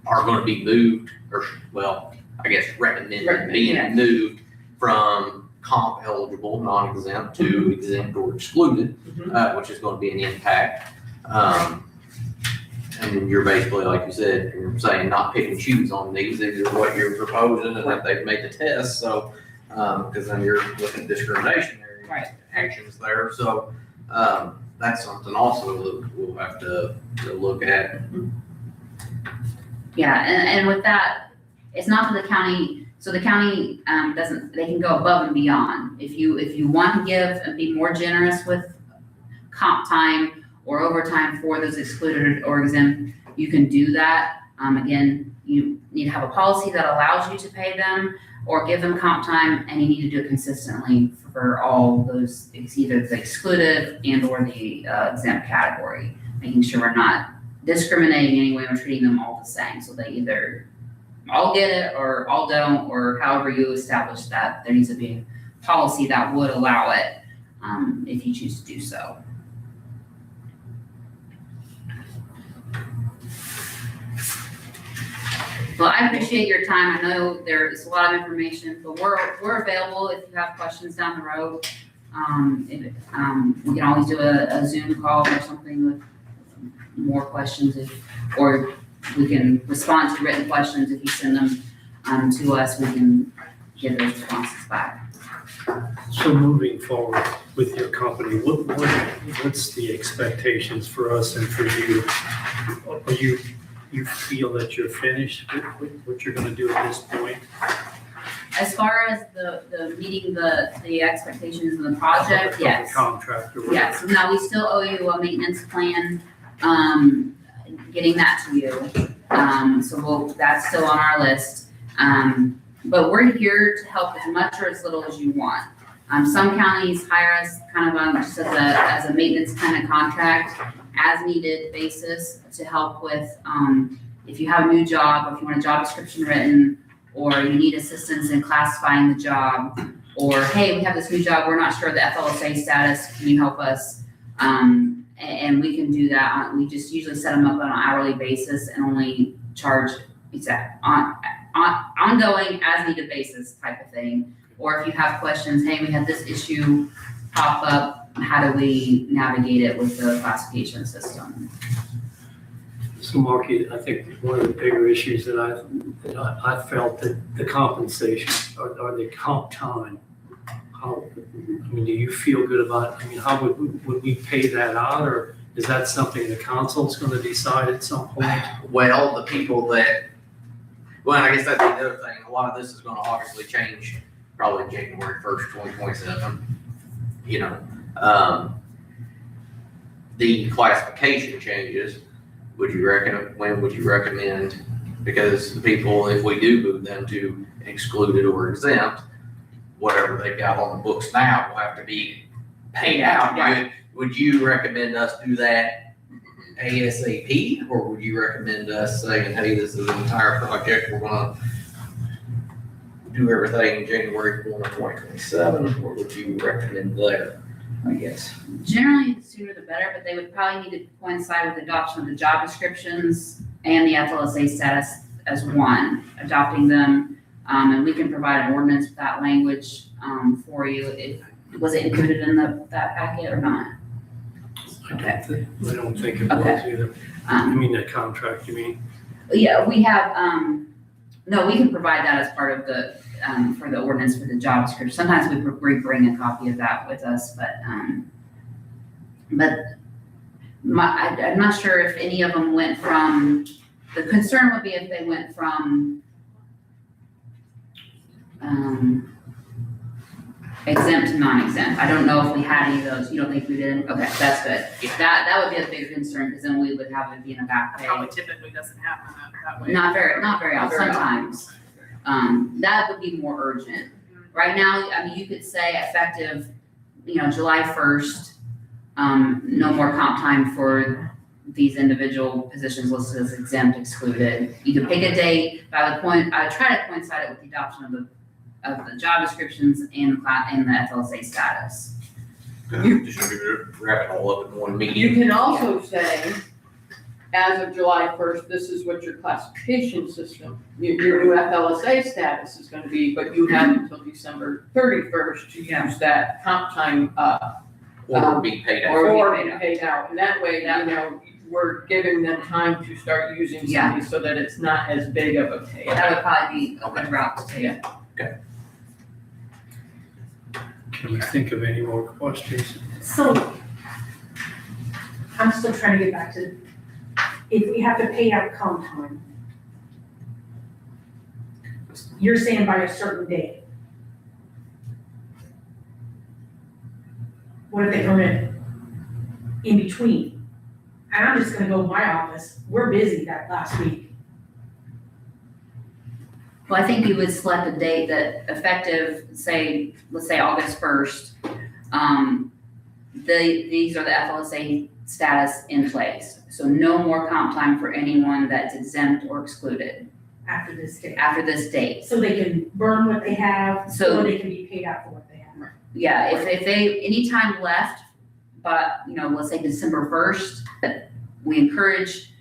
A: are going to be moved, or recommended being moved from comp eligible, non-exempt to exempt or excluded, which is going to be an impact. And you're basically, like you said, you're saying not pick and choose on these. These are what you're proposing, and that they've made the test. So, because then you're looking at discriminationary actions there. So, that's something also that we'll have to look at.
C: Yeah, and with that, it's not that the county, they can go above and beyond. If you want to give and be more generous with comp time or overtime for those excluded or exempt, you can do that. Again, you need to have a policy that allows you to pay them or give them comp time, and you need to do it consistently for all those. It's either the excluded and or the exempt category, making sure we're not discriminating anyway, we're treating them all the same. So they either all get it or all don't, or however you establish that. There needs to be a policy that would allow it if you choose to do so. Well, I appreciate your time. I know there's a lot of information, but we're available if you have questions down the road. We can always do a Zoom call or something with more questions or we can respond to written questions if you send them, to us, we can give those responses back.
F: So moving forward with your company, what's the expectations for us and for you? Are you feel that you're finished with what you're gonna do at this point?
C: As far as the meeting the expectations of the project,
F: Of the
C: yes.
F: contract or whatever?
C: Yes, now we still owe you a maintenance plan, getting that to you. That's still on our list. But we're here to help as much or as little as you want. Some counties hire us kind of on just as a maintenance kind of contract, as needed basis to help with, if you have a new job, or if you want a job description written, or you need assistance in classifying the job, or hey, we have this new job, we're not sure of the FLSA status, can you help us? And we can do that. We just usually set them up on an hourly basis and only charge ongoing as needed basis type of thing. Or if you have questions, hey, we had this issue pop up, how do we navigate it with the classification system?
F: So Marky, I think one of the bigger issues that I felt that the compensation or the comp time, do you feel good about it? How would we pay that out, or is that something the council's gonna decide at some point?
A: Well, the people that, well, I guess that's the other thing, a lot of this is gonna obviously change probably January 1st, 2027. The classification changes, when would you recommend, because the people, if we do move them to excluded or exempt, whatever they've got on the books now will have to be paid out.
C: Right.
A: Would you recommend us do that ASAP, or would you recommend us saying, hey, this is an entire project, we're gonna do everything January 1 of 2027, or would you recommend there, I guess?
C: Generally, the sooner the better, but they would probably need to coincide with the adoption of the job descriptions and the FLSA status as one, adopting them. And we can provide an ordinance with that language, for you. Was it included in that packet or not?
F: I don't think it was either. The contract, you mean?
C: Yeah, we have, no, we can provide that as part of the, for the ordinance for the job description. Sometimes we bring a copy of that with us, but I'm not sure if any of them went from, the concern would be if they went from, exempt to non-exempt. I don't know if we had any of those. You don't think we did? Okay, that's good. That would be a bigger concern, because then we would have it be in a back pay.
E: Probably typically doesn't happen that way.
C: Not very often,
D: very often.
C: sometimes. That would be more urgent. Right now, you could say effective, July 1st, no more comp time for these individual positions listed as exempt, excluded. You could pick a date, but I try to coincide it with the adoption of the job descriptions and the FLSA status.
A: Just wrap it all up in one
D: You
A: meeting.
D: can also say, as of July 1st, this is what your classification system, your new FLSA status is gonna be, but you have until December 31st to use that comp time,
A: Or be paid out.
D: or be paid out. And that way, we're giving them time to start using
C: Yeah.
D: something so that it's not as big of a payout.
C: That would probably be a good route to take.
F: Can we think of any more questions?
B: So, I'm still trying to get back to, if we have to pay out comp time, you're saying by a certain date. What if they come in between? And I'm just gonna go to my office, we're busy that last week.
C: Well, I think you would select a date that effective, let's say August 1st. These are the FLSA status in place. So no more comp time for anyone that's exempt or excluded
B: After this date.
C: after this date.
B: So they can burn what they have,
C: So-
B: or they can be paid out for what they have.
C: Yeah, if they, any time left, but, let's say December 1st, we encourage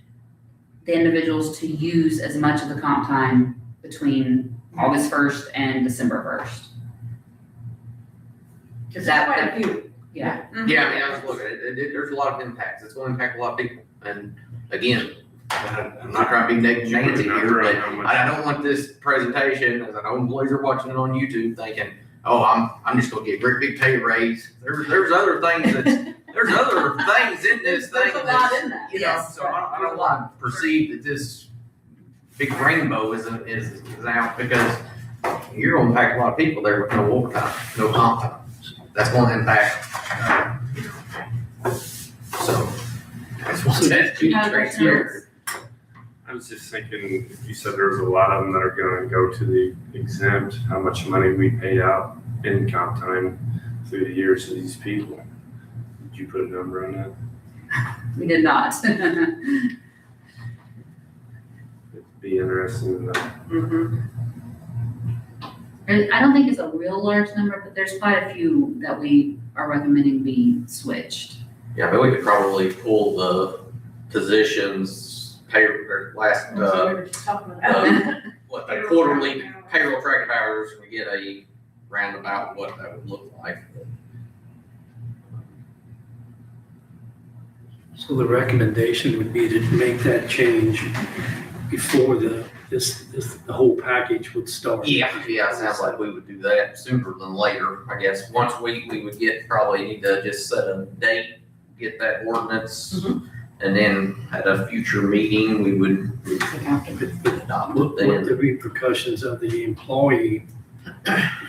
C: the individuals to use as much of the comp time between August 1st and December 1st.
B: Cause that's quite a few.
C: Yeah.
A: Yeah, I mean, I was looking, there's a lot of impacts, it's gonna impact a lot of people, and again, I'm not trying to be negative Nancy here, but I don't want this presentation, as I know employees are watching it on YouTube, thinking, oh, I'm just gonna get a great big pay raise. There's other things there's other things in this thing
B: There's a lot
A: that's,
B: in that.
A: you know,
C: Yes.
A: so I don't want to perceive that this big rainbow is out, because you're gonna impact a lot of people there with no overtime, no comp time. That's gonna impact, you know, so. That's what that's too transparent.
G: I was just thinking, you said there was a lot of them that are gonna go to the exempt, how much money we paid out in comp time through the years to these people. Did you put a number on that?
C: We did not.
G: It'd be interesting to know.
E: Mhm.
C: I don't think it's a real large number, but there's quite a few that we are recommending be switched.
A: Yeah, but we could probably pull the positions, pay, or last,
B: So we were just talking about.
A: what, the quarterly payroll tracking hours, we get a roundabout what that would look like.
F: So the recommendation would be to make that change before the whole package would start.
A: Yeah, it sounds like we would do that sooner than later, I guess. Once we would get, probably need to just set a date, get that ordinance, and then at a future meeting, we would adopt
F: What
A: it then.
F: the repercussions of the employee,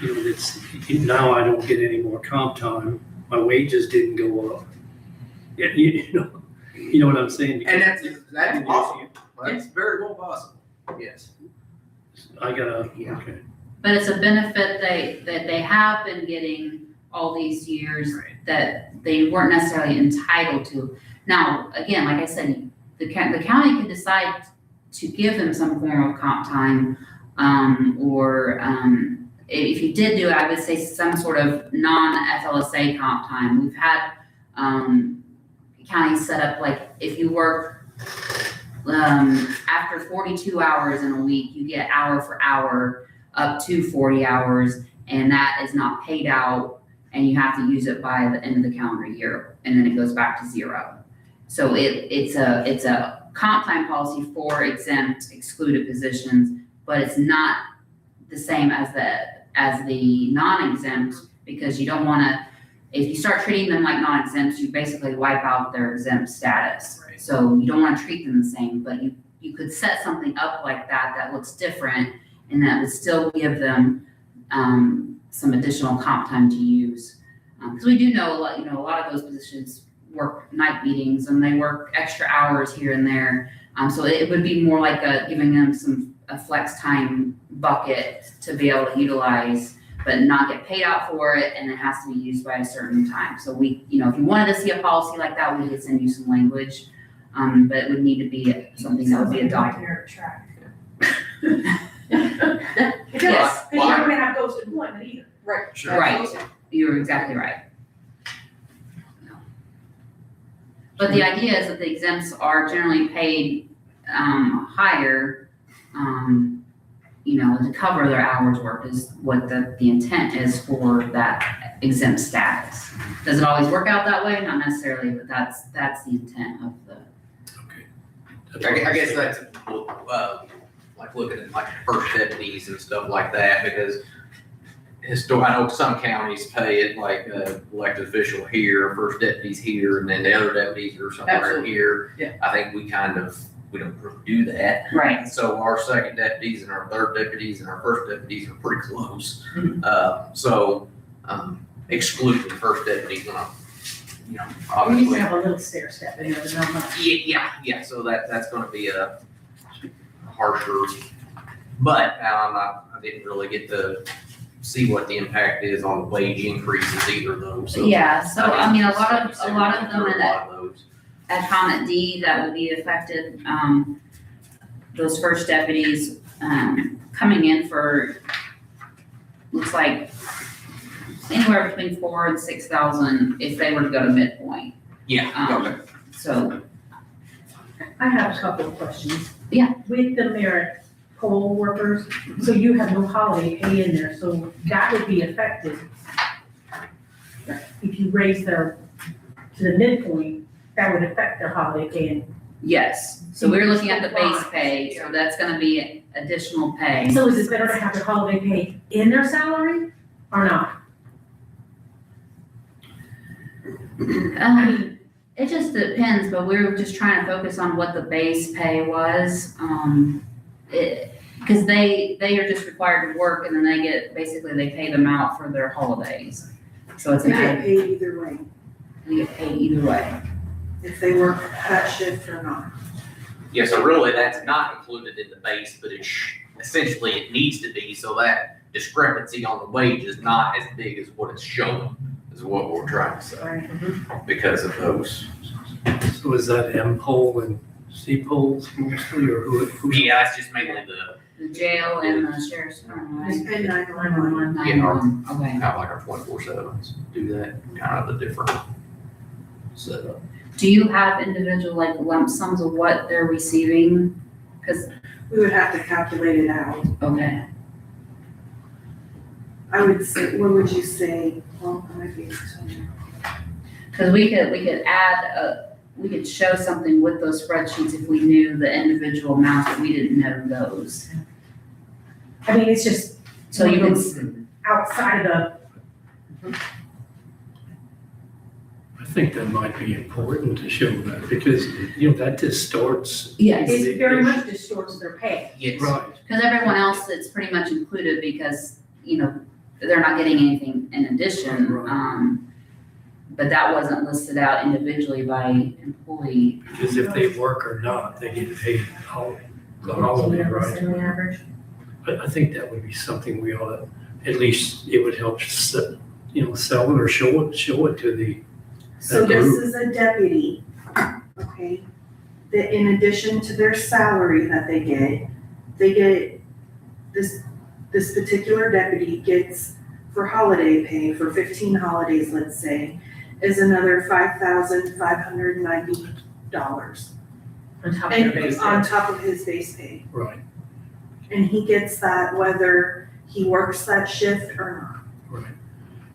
F: you know, it's, now I don't get any more comp time, my wages didn't go up. Yeah, you know what I'm saying?
A: And that's possible, that's very well possible, yes.
F: I gotta,
A: Yeah.
F: okay.
C: But it's a benefit that they have been getting all these years that they weren't necessarily entitled to. Now, again, like I said, the county could decide to give them some form of comp time, or if you did do it, I would say some sort of non-FLSA comp time. We've had counties set up, like, if you work after 42 hours in a week, you get hour for hour up to 40 hours, and that is not paid out, and you have to use it by the end of the calendar year, and then it goes back to zero. So it's a comp time policy for exempt excluded positions, but it's not the same as the non-exempt, because you don't wanna, if you start treating them like non-exempts, you basically wipe out their exempt status.
A: Right.
C: So you don't wanna treat them the same, but you could set something up like that looks different, and that would still give them some additional comp time to use. Because we do know a lot of those positions work night meetings and they work extra hours here and there. So it would be more like giving them a flex time bucket to be able to utilize, but not get paid out for it, and it has to be used by a certain time. So we, if you wanted to see a policy like that, we could send you some language, but it would need to be something that would be adopted.
B: Nightmare to track.
C: Yes.
B: Because you're not gonna have those employment either.
D: Right.
A: Sure.
C: Right. You're exactly right. But the idea is that the exempts are generally paid higher, to cover their hours worked is what the intent is for that exempt status. Does it always work out that way? Not necessarily, but that's the intent of the.
A: I guess that's, like looking at like first deputies and stuff like that, because I know some counties pay it like elected official here, first deputies here, and then the other deputies are somewhere
D: Absolutely.
A: here.
D: Yeah.
A: I think we don't really do that.
C: Right.
A: And so our second deputies and our third deputies and our first deputies are pretty close. Excluding the first deputies,
B: We need to
A: obviously.
B: have a little stair step in there, not much.
A: Yeah, so that's gonna be a harsher, but I didn't really get to see what the impact is on the wage increases either though, so.
C: Yeah, so I mean, a lot of them
A: A lot of those.
C: at comment D that would be affected, those first deputies, coming in for, looks like anywhere between 4,000 and 6,000 if they were to go to midpoint.
A: Yeah, okay.
C: So,
B: I have a couple of questions.
C: Yeah.
B: With the merit poll workers, so you have no holiday pay in there, so that would be affected. If you raise their, to the midpoint, that would affect their holiday pay.
C: Yes, so we're looking at the base pay, so that's gonna be additional pay.
B: So is it better to have their holiday pay in their salary or not?
C: It just depends, but we're just trying to focus on what the base pay was. Because they are just required to work and then they get, basically they pay them out for their holidays. So it's
H: They
C: an
H: get
C: added,
H: paid either way,
C: they get paid either way.
H: if they work that shift or not.
A: Yeah, so really that's not included in the base, but essentially it needs to be, so that discrepancy on the wage is not as big as what it's showing, is what we're trying to say, because of those.
F: So is that M poll and C polls mostly, or who?
A: Yeah, that's just mainly
C: The jail and the sheriff's department,
H: Just
C: right?
H: pay 911.
C: 911, okay.
A: kind of like our 24/7s, do that, kind of the different setup.
C: Do you have individual like lump sums of what they're receiving? Cause,
H: We would have to calculate it out.
C: okay,
H: I would say, what would you say? Well, I might be able to.
C: cause we could add we could show something with those spreadsheets if we knew the individual amounts, but we didn't know those.
B: I mean, it's just
C: So you can,
B: outside of
F: I think that might be important to show that, because, you know, that distorts.
C: yes.
B: it very much distorts their pay.
A: Yes.
F: Right,
C: Because everyone else, it's pretty much included because, you know, they're not getting anything in addition.
F: Right.
C: But that wasn't listed out individually by employee.
F: because if they work or not, they get paid the holiday, right?
B: In the average.
F: I think that would be something we ought to, at least it would help, sell it or show it to the,
H: So
F: That
H: this
F: group.
H: is a deputy, okay? That in addition to their salary that they get, this particular deputy gets for holiday pay, for 15 holidays, let's say, is another $5,590.
B: On top of their
H: And
B: base pay.
H: on top of his base pay.
F: right,
H: And he gets that whether he works that shift or
F: right.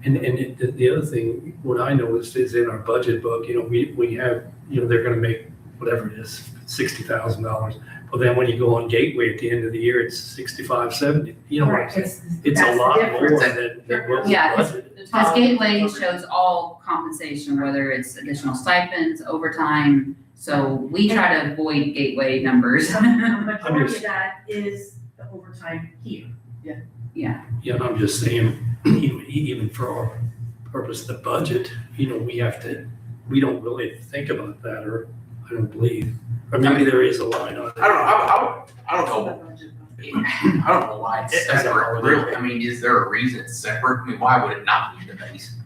F: And the other thing, what I noticed is in our budget book, we have, they're gonna make whatever it is, $60,000. But then when you go on Gateway at the end of the year, it's 65, 70,
B: Right,
F: it's
B: that's
F: a
B: the
F: lot more
B: difference.
F: than what we
C: Yeah, 'cause-
F: budgeted.
C: Because Gateway shows all compensation, whether it's additional stipends, overtime. So we try to avoid Gateway numbers.
B: A majority of that is the overtime here.
F: Yeah, and I'm just saying, even for our purpose, the budget, we don't really think about that, or I don't believe. Or maybe there is a line on it.
A: I don't know, I don't know,
H: not.
A: I don't know why it's
F: As a
A: separate,
F: holiday.
A: really, I mean, is there a reason it's separate? I mean, why would it not be the base?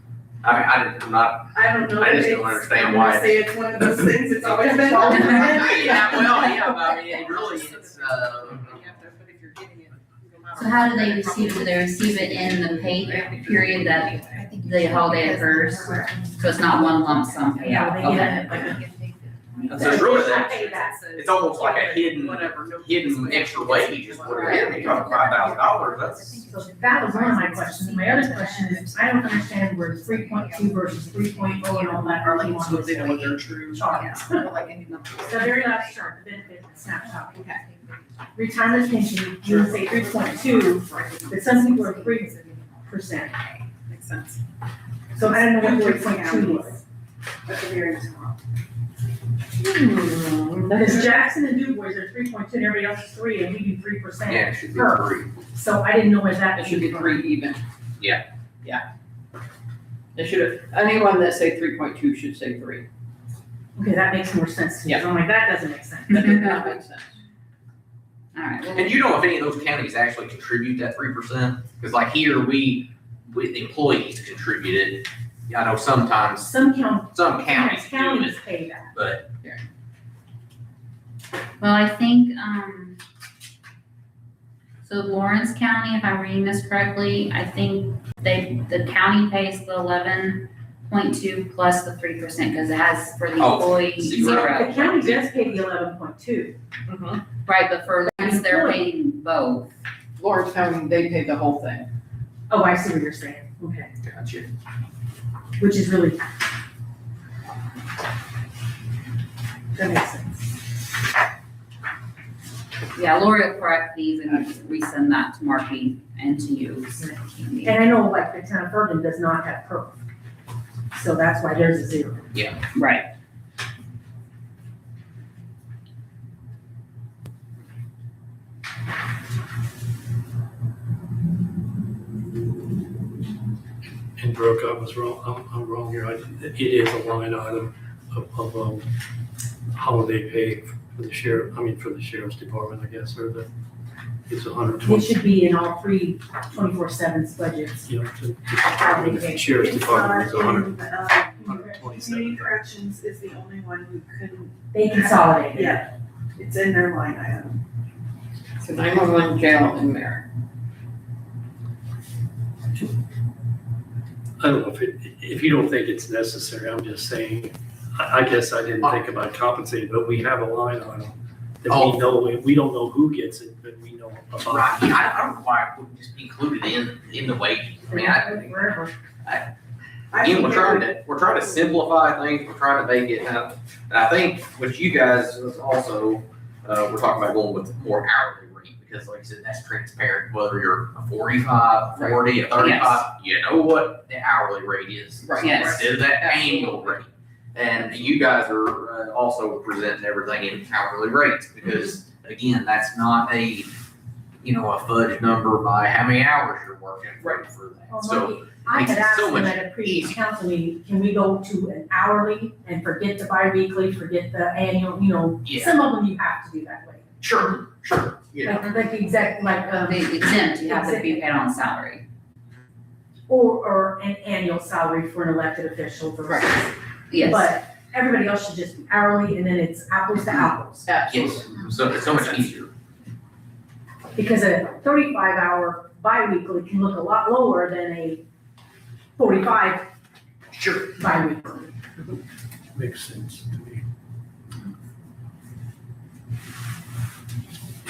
A: I mean, I'm not,
H: I don't know.
A: I just don't
H: It's-
A: understand
H: I'm
A: why
H: gonna say it's one of those things, it's always been.
A: yeah, well, yeah, but I mean, it really, it's,
E: You have to, but if you're getting it, no matter
C: So how do
E: what,
C: they
E: then
C: receive it? Do
E: probably-
C: they receive it in the pay period that the holiday occurs? So it's not one lump sum payout?
B: They get it like a-
A: So it's really
B: I
A: that,
B: pay that.
A: it's almost like a hidden extra wage is what it is. You got $5,000, that's.
B: So that was one of my questions. My other question is, I don't understand where 3.2 versus 3.0 and all that are like
E: So
B: on
E: they know what their
B: this
E: true.
B: chart.
E: Like any number.
B: The very last chart, the benefit snapshot. Retirement pension, you say 3.2, but some people are 3%.
E: Makes sense.
B: So I don't know what 3.2 was.
H: At the very top.
B: Because Jackson and Du Bois are 3.2 and everybody else is 3 and we do 3%.
A: Yeah, it should be
B: Per.
A: 3.
B: So I didn't know where that.
D: It should be 3 even.
A: Yeah.
D: Yeah. It should, anyone that say 3.2 should say 3.
B: Okay, that makes more sense to me. So I'm like, that doesn't make sense.
D: That does not make sense.
C: All right, well,
A: And you know if any of those counties actually contribute that 3%? Because like here, we employees contribute it. I know sometimes,
B: Some
A: some counties do
B: counties
A: it,
B: pay that.
A: but
C: well, I think, so Lawrence County, if I'm reading this correctly, I think the county pays the 11 0.2 plus the 3%, because it has for the
A: Oh,
C: employee
A: zero.
C: zero.
B: The county does pay the 11.2.
C: Right, but for Lawrence, they're paying both.
D: Lawrence County, they pay the whole thing.
B: Oh, I see what you're saying, okay,
A: Gotcha.
B: which is really. That makes sense.
C: Yeah, Lori will correct these and resend that to Marky and to you. so that you can be-
B: And I know like the town of Bergen does not have perf. So that's why there's a zero.
C: Right.
F: And Brooke, I was wrong, I'm wrong here, it is a line item of holiday pay for the sheriff, for the sheriff's department, I guess, or it's
B: It
F: 120,
B: should be in all three 24/7 budgets.
F: the sheriff's
H: It's
F: department is
H: not
F: 100,
H: in, Community
F: 127.
H: corrections is the only one who couldn't,
B: They consolidate.
H: yeah, it's in their line item.
D: So 911, jail, and merit.
F: I don't know if you don't think it's necessary, I'm just saying, I guess I didn't think about compensating, but we have a line on them that
A: Oh.
F: we know, we don't know who gets it, but we know about.
A: Right, yeah, I don't know why it wouldn't just be included in the wage. I mean,
B: Wherever.
H: I
A: again,
H: think
A: we're trying to simplify things, we're trying to make it, and I think what you guys is also, we're talking about going with more hourly rate, because like I said, that's transparent, whether you're a 45, 40, a 35, you know what the hourly rate is.
D: Right.
C: Yes.
A: Instead of that annual rate. And you guys are also presenting everything in hourly rates, because again, that's not a fudge number by how many hours you're working for
B: Well,
A: that. So,
B: Marty, I
A: makes
B: had
A: it
B: asked
A: so
B: them
A: much
B: at a previous
A: easier.
B: council meeting, can we go to an hourly and forget the bi-weekly, forget the annual,
A: Yeah.
B: some of them you have to do that way.
A: sure, yeah.
B: Like the exact,
C: The exempt, you have to be paid on salary.
B: or an annual salary for an elected official versus.
C: Yes.
B: But everybody else should just be hourly, and then it's apples to apples.
D: Absolutely.
A: Yes, so it's so much easier.
B: Because a 35-hour bi-weekly can look a lot lower than a 45
A: Sure.
B: bi-weekly.
F: Makes sense to me.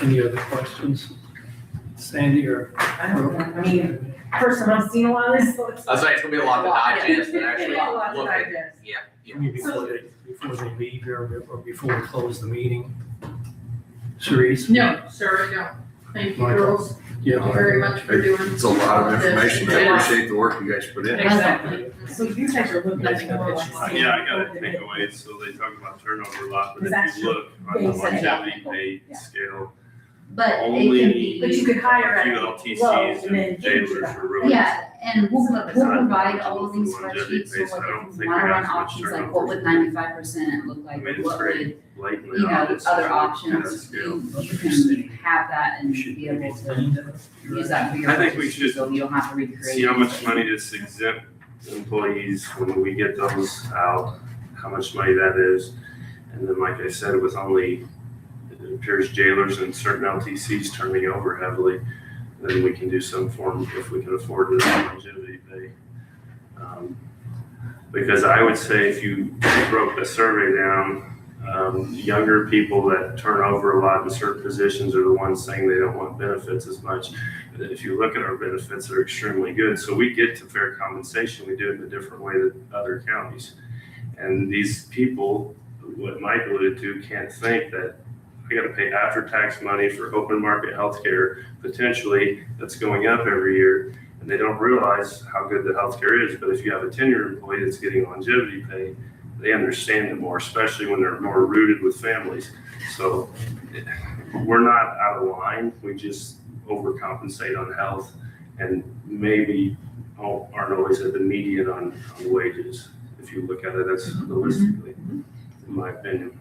F: Any other questions? Sandy or?
B: I don't know, I mean, first time I've seen a lot of this, so it's.
A: I was saying, it's gonna be a lot to digest and actually
B: Yeah, a lot to
A: look at.
B: digest.
A: Yeah.
F: Maybe before they leave here, or before we close the meeting. Cerise?
D: No, sir, no. Thank you,
F: Michael?
D: girls,
F: Yeah.
D: very much for doing.
I: It's a lot of information. I
D: Yeah.
I: appreciate the work you guys put in.
D: Exactly.
B: So you guys are looking at more like.
G: Yeah, I got a takeaway, so they talk about turnover a lot, but
B: That's
G: if you look on the
B: base and
G: longevity pay
B: yeah.
G: scale,
C: But it can
G: Only-
B: But you
C: be,
B: could hire
G: a few
B: at low
G: LTCs
B: and then
G: and
B: give it to
G: jailers
B: them.
G: are really.
C: yeah, and we'll
G: It's not
C: provide
G: much
C: all of
G: of
C: these
G: a longevity
C: spreadsheets,
G: base.
C: so
G: I
C: like
G: don't
C: if
G: think
C: you wanna
G: we
C: run
G: have much
C: options, like
G: turnover.
C: what would 95% look
G: I
C: like?
G: mean, it's
C: What
G: very
C: would,
G: blatantly
C: you know,
G: obvious.
C: other
G: on
C: options,
G: that scale.
C: you can have that and be able to use that for your.
G: I think we
C: purposes,
G: should
C: So you don't have to recreate.
G: See how much money this exempt employees, when we get those out, how much money that is. And then, like I said, with only, it appears jailers and certain LTCs turning over heavily, then we can do some form, if we can afford it, longevity pay. Because I would say if you broke the survey down, younger people that turn over a lot in certain positions are the ones saying they don't want benefits as much. If you look at our benefits, they're extremely good. So we get to fair compensation. We do it in a different way than other counties. And these people, what Mike alluded to, can't think that I gotta pay after-tax money for open market healthcare, potentially, that's going up every year. And they don't realize how good the healthcare is. But if you have a tenured employee that's getting longevity pay, they understand it more, especially when they're more rooted with families. So we're not out of line. We just overcompensate on health and maybe aren't always at the median on wages. If you look at it, that's holistically, in my opinion.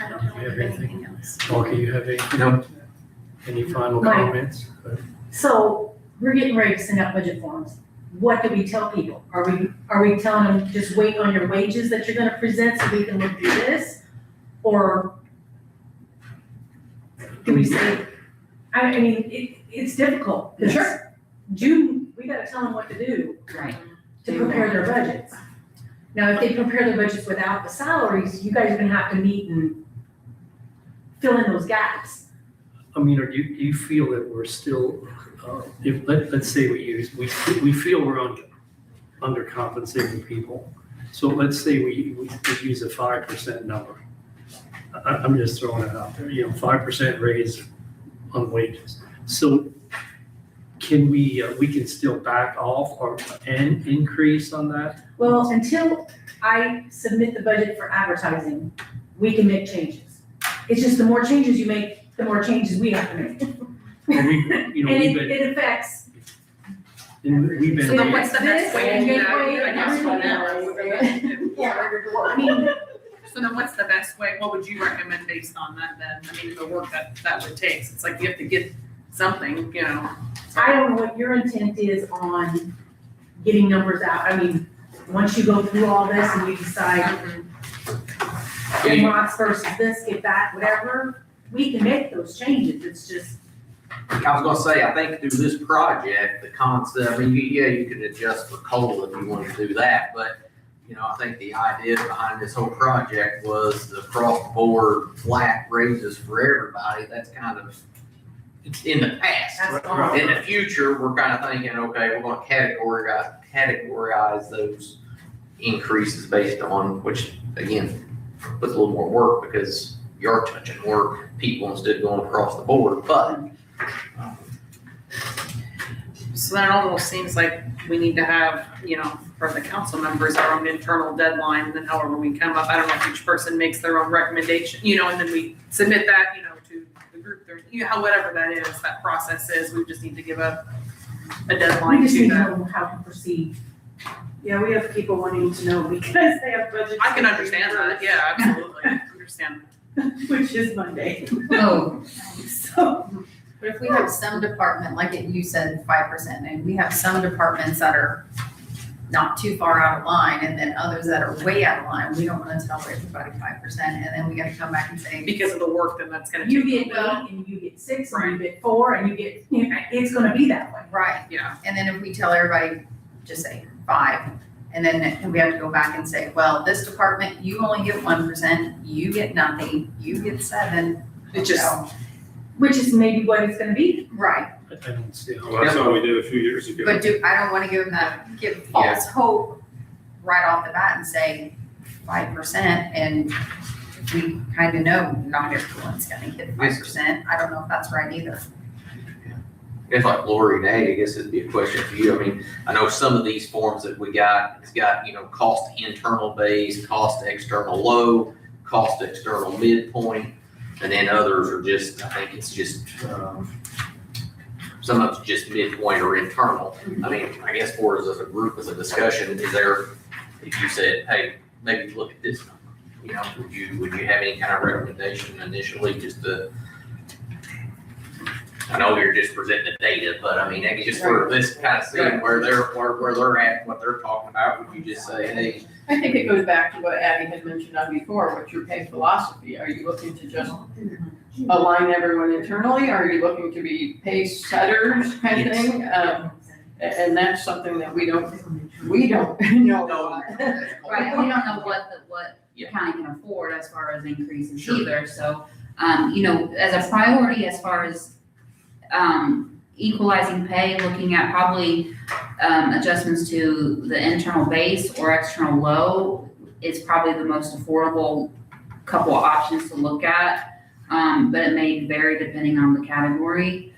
E: I don't know
F: You have
E: anything else.
F: Marky, you have
A: No.
F: any final
B: Mike.
F: comments?
B: So we're getting ready to send out budget forms. What do we tell people? Are we telling them, just wait on your wages that you're gonna present so we can look through this? Or do we say, I mean, it's difficult. 'cause
D: Sure.
B: June, we gotta tell them what to do
C: Right.
B: to prepare their budgets. Now, if they prepare their budgets without the salaries, you guys are gonna have to meet and fill in those gaps.
F: I mean, do you feel that we're still, let's say we feel we're undercompensating people. So let's say we use a 5% number. I'm just throwing it out there, 5% raise on wages. So can we can still back off and increase on that?
B: Well, until I submit the budget for advertising, we can make changes. It's just the more changes you make, the more changes we have to make.
F: And
B: It affects.
F: we've been.
E: So then what's the best
B: This
E: way to
B: and
E: do
B: this
E: that?
B: way
E: I
B: and
E: guess
B: everything I mean,
E: So then what's the best way, what would you recommend based on that then? I mean, the work that would take, it's like you have to get something,
B: I don't know what your intent is on getting numbers out. I mean, once you go through all this and you decide lots versus this, get that, whatever, we can make those changes. It's just,
A: I was gonna say, I think through this project, the concept, I mean, you could adjust for COLA if you wanted to do that, but, I think the idea behind this whole project was the cross-board flat raises for everybody. That's kind of, it's in the past.
B: that's all.
F: Right.
A: In the future, we're kind of thinking, okay, we're gonna categorize those increases based on, which, again, puts a little more work because you're touching more people instead of going across the board, but
E: so then it almost seems like we need to have, for the council members, our own internal deadline, and then however we come up, I don't know if each person makes their own recommendation, and then we submit that, to the group, whatever that is, that process is, we just need to give a deadline
B: We just
E: to
B: need to
E: that.
B: know how to proceed.
H: Yeah, we have people wanting to know because they have budgets.
E: I can understand that, yeah, absolutely, I understand.
H: Which is Monday.
C: Oh,
H: So,
J: But if we have some department, like you said, 5%, and we have some departments that are not too far out of line, and then others that are way out of line, we don't wanna tell everybody 5%, and then we gotta come back and say,
E: Because of the work then that's gonna take.
B: You get 8 and you get 6 and you get 4 and you get, it's gonna be that way.
J: right,
E: Yeah,
J: and then if we tell everybody, just say 5, and then we have to go back and say, well, this department, you only get 1%, you get nothing, you get 7.
E: it just,
J: So,
B: Which is maybe what it's gonna be.
J: right,
F: I don't see how.
G: Well, that's what we did a few years ago.
J: but I don't wanna give false hope right off the bat and say 5%, and we kinda know not everyone's gonna get 5%, I don't know if that's right either.
A: if like Lori and Ag, I guess it'd be a question for you. I mean, I know some of these forms that we got, it's got, cost internal base, cost external low, cost external midpoint, and then others are just, I think it's just, some of it's just midpoint or internal. I mean, I guess for us as a group, as a discussion, is there, if you said, hey, maybe look at this number, would you have any kind of recommendation initially just to, I know you're just presenting the data, but I mean, maybe just for this kind of seeing where they're at, what they're talking about, would you just say, hey,
D: I think it goes back to what Abby had mentioned on before, what's your pay philosophy? Are you looking to just align everyone internally, or are you looking to be pace setters kind of thing? And that's something that we don't know.
A: no.
C: right, we don't know what the
A: Yeah.
C: county can afford as far as increases either, so, as a priority as far as, equalizing pay, looking at probably, adjustments to the internal base or external low is probably the most affordable couple of options to look at. But it may vary depending on the category.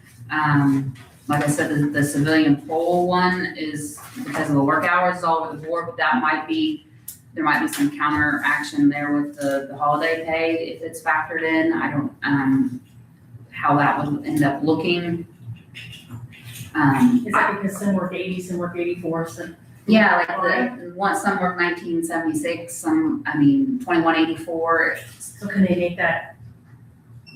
C: Like I said, the civilian poll one is because of the work hours is all over the board, but there might be some counter action there with the holiday pay if it's factored in. I don't, how that would end up looking.
B: Is that because some work 80, some work 84, some?
C: Yeah, like some work 1976, 2184.
B: So can they make that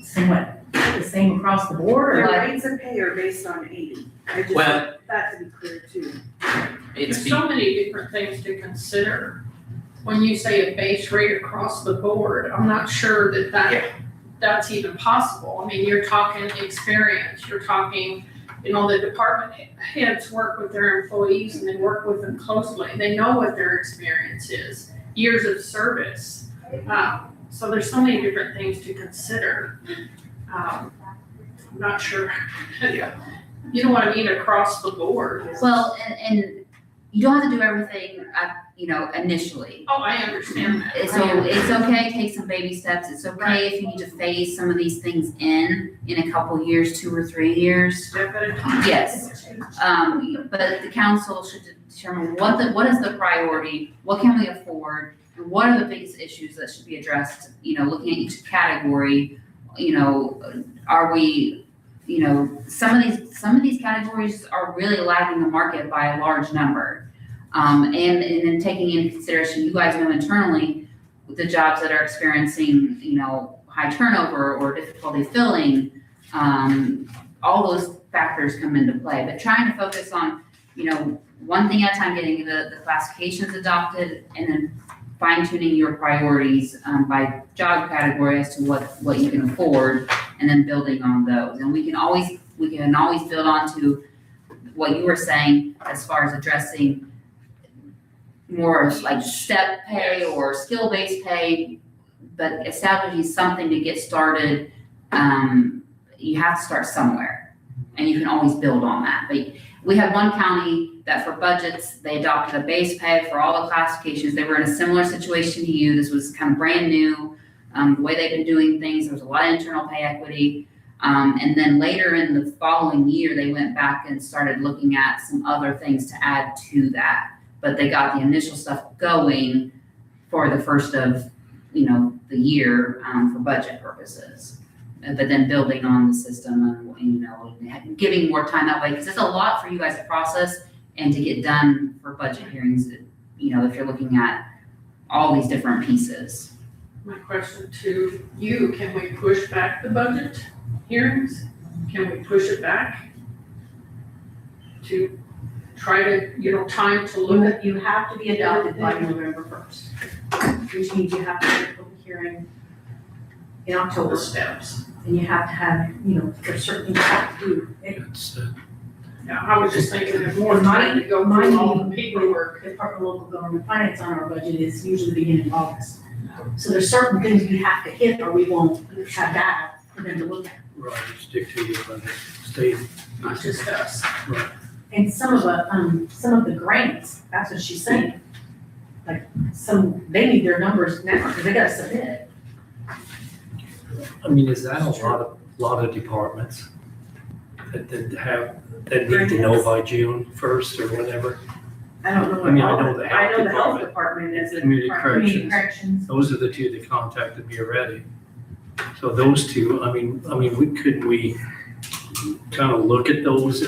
B: somewhat the same across the board,
H: their
B: or?
H: rates of pay are based on 80. I just
A: Well-
H: want that to be clear too.
A: It's
K: There's so many different things to consider. When you say a base rate across the board, I'm not sure that's even possible. I mean, you're talking experience, you're talking You know, the department heads work with their employees and they work with them closely. They know what their experience is, years of service. So there's so many different things to consider. I'm not sure. You know what I mean, across the board.
C: Well, and you don't have to do everything, initially.
K: Oh, I understand that.
C: So it's okay, take some baby steps. It's okay if you need to phase some of these things in a couple years, 2 or 3 years. Yes. But the council should determine what is the priority, what can we afford, and what are the biggest issues that should be addressed, looking at each category, are we, some of these categories are really lagging the market by a large number. And then taking into consideration, you guys know internally, the jobs that are experiencing, high turnover or difficulty filling, all those factors come into play. But trying to focus on, one thing at a time, getting the classifications adopted, and then fine tuning your priorities by job category as to what you can afford, and then building on those. And we can always build on to what you were saying as far as addressing more like step pay or skill-based pay, but establishing something to get started. You have to start somewhere, and you can always build on that. But we had one county that for budgets, they adopted a base pay for all the classifications. They were in a similar situation to you. This was kind of brand new. The way they've been doing things, there was a lot of internal pay equity. And then later in the following year, they went back and started looking at some other things to add to that. But they got the initial stuff going for the first of, the year for budget purposes. But then building on the system and, giving more time that way, because it's a lot for you guys to process and to get done for budget hearings, if you're looking at all these different pieces.
K: My question to you, can we push back the budget hearings? Can we push it back to try to, time to look at?
B: You have to be adopted by November 1st, which means you have to have a public hearing in October.
K: the steps?
B: And you have to have, there's certain things you have to do.
F: It's,
K: Yeah, I was just thinking there's more time to go through all the paperwork.
B: Department of Local Government Finance on our budget is usually beginning of August. So there's certain things we have to hit or we won't have data for them to look at.
F: right, stick to your budget, stay.
K: Not just us.
F: Right.
B: And some of the grants, that's what she's saying. Like, they need their numbers now, because they gotta submit.
F: I mean, is that a lot of departments that need to know by June 1st or whatever?
B: I don't know.
F: I mean, I know the
B: I know the
F: health
B: health department is a.
F: Community
B: Community
F: corrections.
B: corrections.
F: Those are the two that contacted me already. So those two, we kind of look at those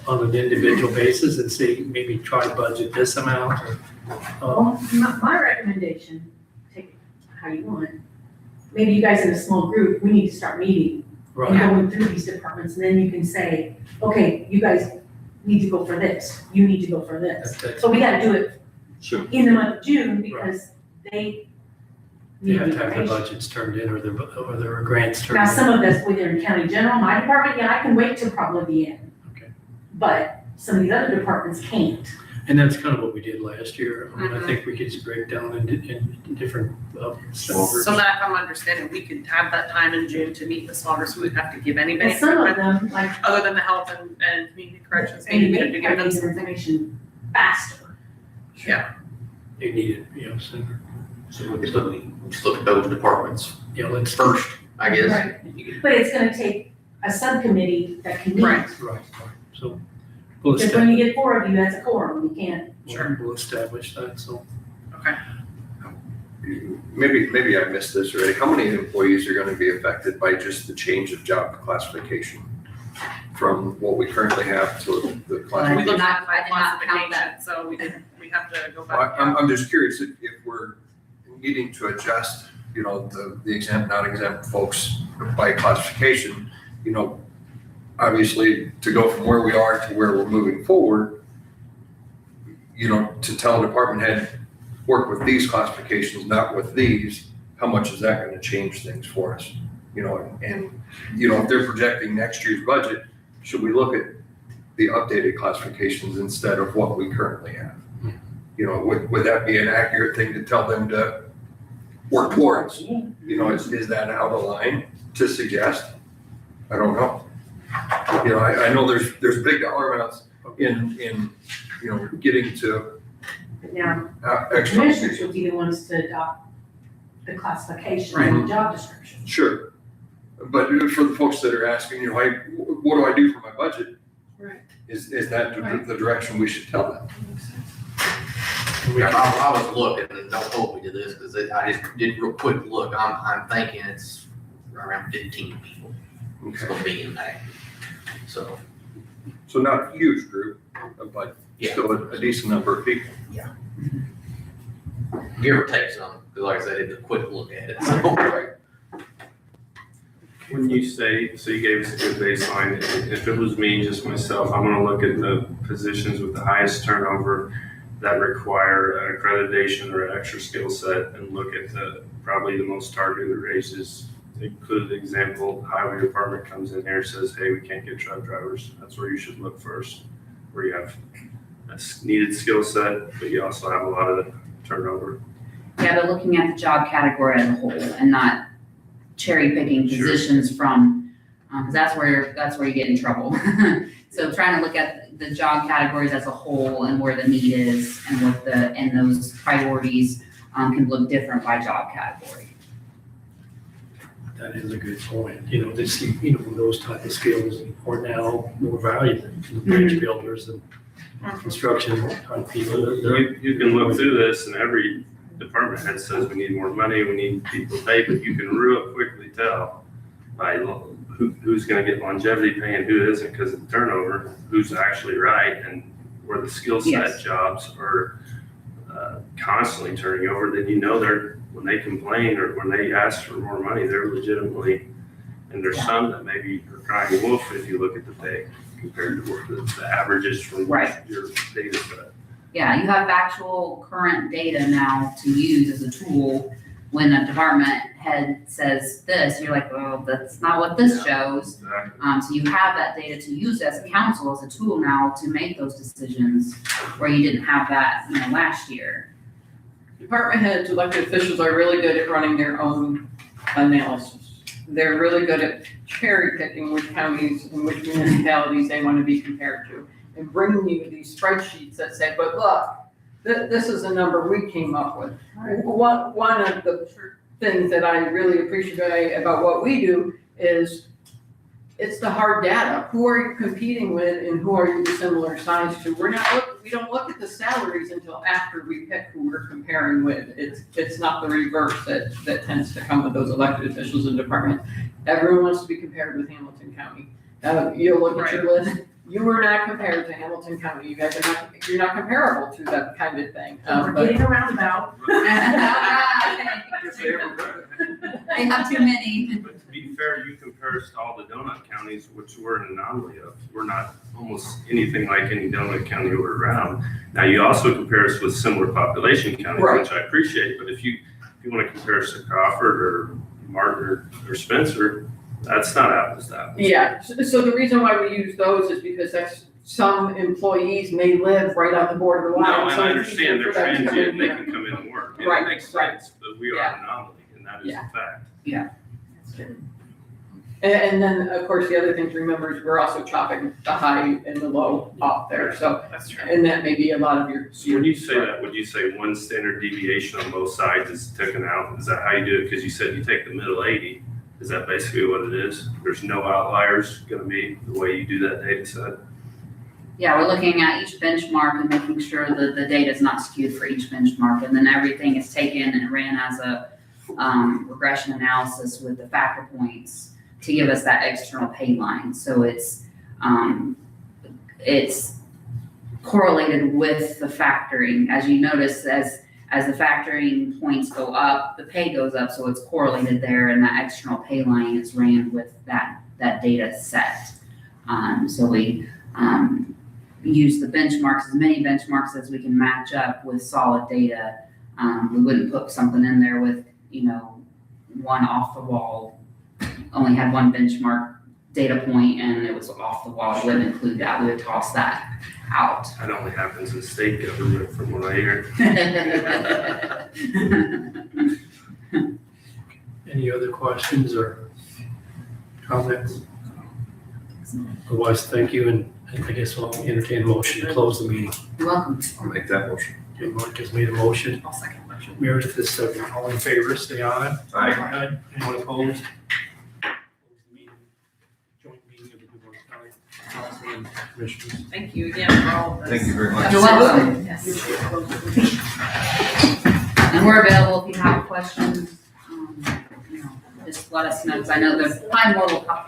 F: on an individual basis and say, maybe try to budget this amount or,
B: Well, my recommendation, take it how you want. Maybe you guys in a small group, we need to start meeting and
F: right,
B: going through these departments, and then you can say, okay, you guys need to go for this, you need to go for this.
F: that's,
B: So we gotta do it
I: Sure.
B: in the month of June, because they
F: you
B: need
F: have to have the
B: information.
F: budgets turned in or their grants turned in.
B: Now, some of this within county general, my department, yeah, I can wait till probably the end.
F: Okay.
B: But some of these other departments can't.
F: And that's kind of what we did last year. I mean, I think we could just break down in different small groups.
E: So that if I'm understanding, we could have that time in June to meet the small groups, we would have to give anybody,
B: And some of them, like,
E: other than the health and community corrections, maybe
B: and
E: we
B: they
E: have to give them
B: need
E: some.
B: information faster.
F: They need it, sooner.
A: So we just look at those departments
F: Yeah, let's.
A: first, I guess.
B: Right. But it's gonna take a subcommittee that can meet.
E: Right.
F: Right. So we'll
B: Because when
F: establish,
B: you get 4 of you, that's a quorum, you can't.
F: we'll establish that, so.
I: Maybe I missed this already. How many employees are gonna be affected by just the change of job classification? From what we currently have to the
C: I
E: We
I: classification?
C: did
E: looked
C: not-
E: at
C: I did not count that.
E: classification, so we have to go
I: Well,
E: back.
I: I'm just curious if we're needing to adjust, the exempt, not exempt folks by classification, obviously to go from where we are to where we're moving forward, to tell a department head, work with these classifications, not with these, how much is that gonna change things for us? And if they're projecting next year's budget, should we look at the updated classifications instead of what we currently have. You know, would that be an accurate thing to tell them to work towards? You know, is that out of line to suggest? I don't know. You know, I know there's big dollar amounts in, you know, getting to
B: Now,
I: extra.
B: commissioners would be the ones to adopt the classification and the job description.
I: Sure. But for the folks that are asking, you know, what do I do for my budget?
K: Right.
I: Is that the direction we should tell them?
A: Yeah, I was looking, and don't hold me to this, because I just did real quick look, I'm thinking it's around 15 people it's gonna be impacted. So,
I: So not a huge group, but
A: yeah,
I: still a decent number of people.
A: give or take some, because like I said, I did a quick look at it, so.
G: When you say, so you gave us a good baseline, if it was me, just myself, I'm gonna look at the positions with the highest turnover that require accreditation or an extra skill set and look at probably the most targeted raises. Include the example, highway department comes in here, says, hey, we can't get truck drivers. That's where you should look first, where you have a needed skill set, but you also have a lot of turnover.
C: Yeah, but looking at the job category as a whole and not cherry picking
G: Sure.
C: positions from, because that's where you get in trouble. So trying to look at the job categories as a whole and where the need is and and those priorities can look different by job category.
F: That is a good point. You know, this, you know, those type of skills are now more valuable to the bridge builders and construction type people.
G: You can look through this and every department head says we need more money, we need people paid, but you can real quickly tell by who's gonna get longevity pay and who isn't because of the turnover, who's actually right, and where the skill set
C: Yes.
G: jobs are constantly turning over, then you know when they complain or when they ask for more money, they're legitimately, and there's some that maybe are crying wolf if you look at the pay compared to what the averages from
C: Right.
G: your data set.
C: Yeah, you have actual current data now to use as a tool. When a department head says this, you're like, well, that's not what this shows.
G: Exactly.
C: So you have that data to use as a council, as a tool now to make those decisions where you didn't have that, last year.
D: Department heads, elected officials are really good at running their own analysis. They're really good at cherry picking which counties and which municipalities they want to be compared to and bringing you these spreadsheets that say, but look, this is a number we came up with. One of the things that I really appreciate about what we do is it's the hard data. Who are you competing with and who are you similar size to? We don't look at the salaries until after we pick who we're comparing with. It's not the reverse that tends to come with those elected officials in department. Everyone wants to be compared with Hamilton County. You'll look at your list, you were not compared to Hamilton County. You guys you're not comparable to that kind of thing.
B: We're getting a roundabout.
C: They have too many.
G: But to be fair, you compare us to all the donut counties, which we're an anomaly of. We're not almost anything like any donut county over around. Now, you also compare us with similar population counties,
D: Right.
G: which I appreciate, but if you want to compare us to Crawford or Martin or Spencer, that's not apples to apples.
D: Yeah, so the reason why we use those is because some employees may live right on the border of the line.
G: No, and
D: so
G: I
D: it's
G: understand
D: easier
G: they're
D: for them to come in
G: transient, they
D: here.
G: can come in and work.
D: Right,
G: It makes
D: right.
G: sense, but we are an anomaly, and that is a fact.
D: And then, of course, the other thing to remember is we're also chopping the high and the low off there, so,
E: That's true.
D: and that may be a lot of your.
G: So when you say that, would you say one standard deviation on both sides is taken out? Is that how you do it? Because you said you take the middle 80. Is that basically what it is? There's no outliers gonna be the way you do that data set?
C: Yeah, we're looking at each benchmark and making sure that the data is not skewed for each benchmark, and then everything is taken and ran as a regression analysis with the factor points to give us that external pay line. So it's correlated with the factoring. As you notice, as the factoring points go up, the pay goes up, so it's correlated there, and that external pay line is ran with that data set. So we use the benchmarks, as many benchmarks as we can match up with solid data. We wouldn't put something in there with, one off the wall, only had one benchmark data point and it was off the wall, we wouldn't include that, we would toss that out.
G: That only happens in state government from what I hear.
F: Any other questions or comments? Otherwise, thank you, and I guess I'll entertain a motion to close the meeting.
C: You're welcome.
I: I'll make that motion.
F: Okay, Mark has made a motion.
E: I'll second motion.
F: Meredith is second. All in favor, say aye. Aye. Anyone opposed? Close the meeting. Joint meeting of the Good Morning County Council and Commissioners.
E: Thank you again for all of this.
I: Thank you very much.
C: You're welcome.
J: Yes.
C: And we're available if you have questions, just let us know, because I know there's probably more will pop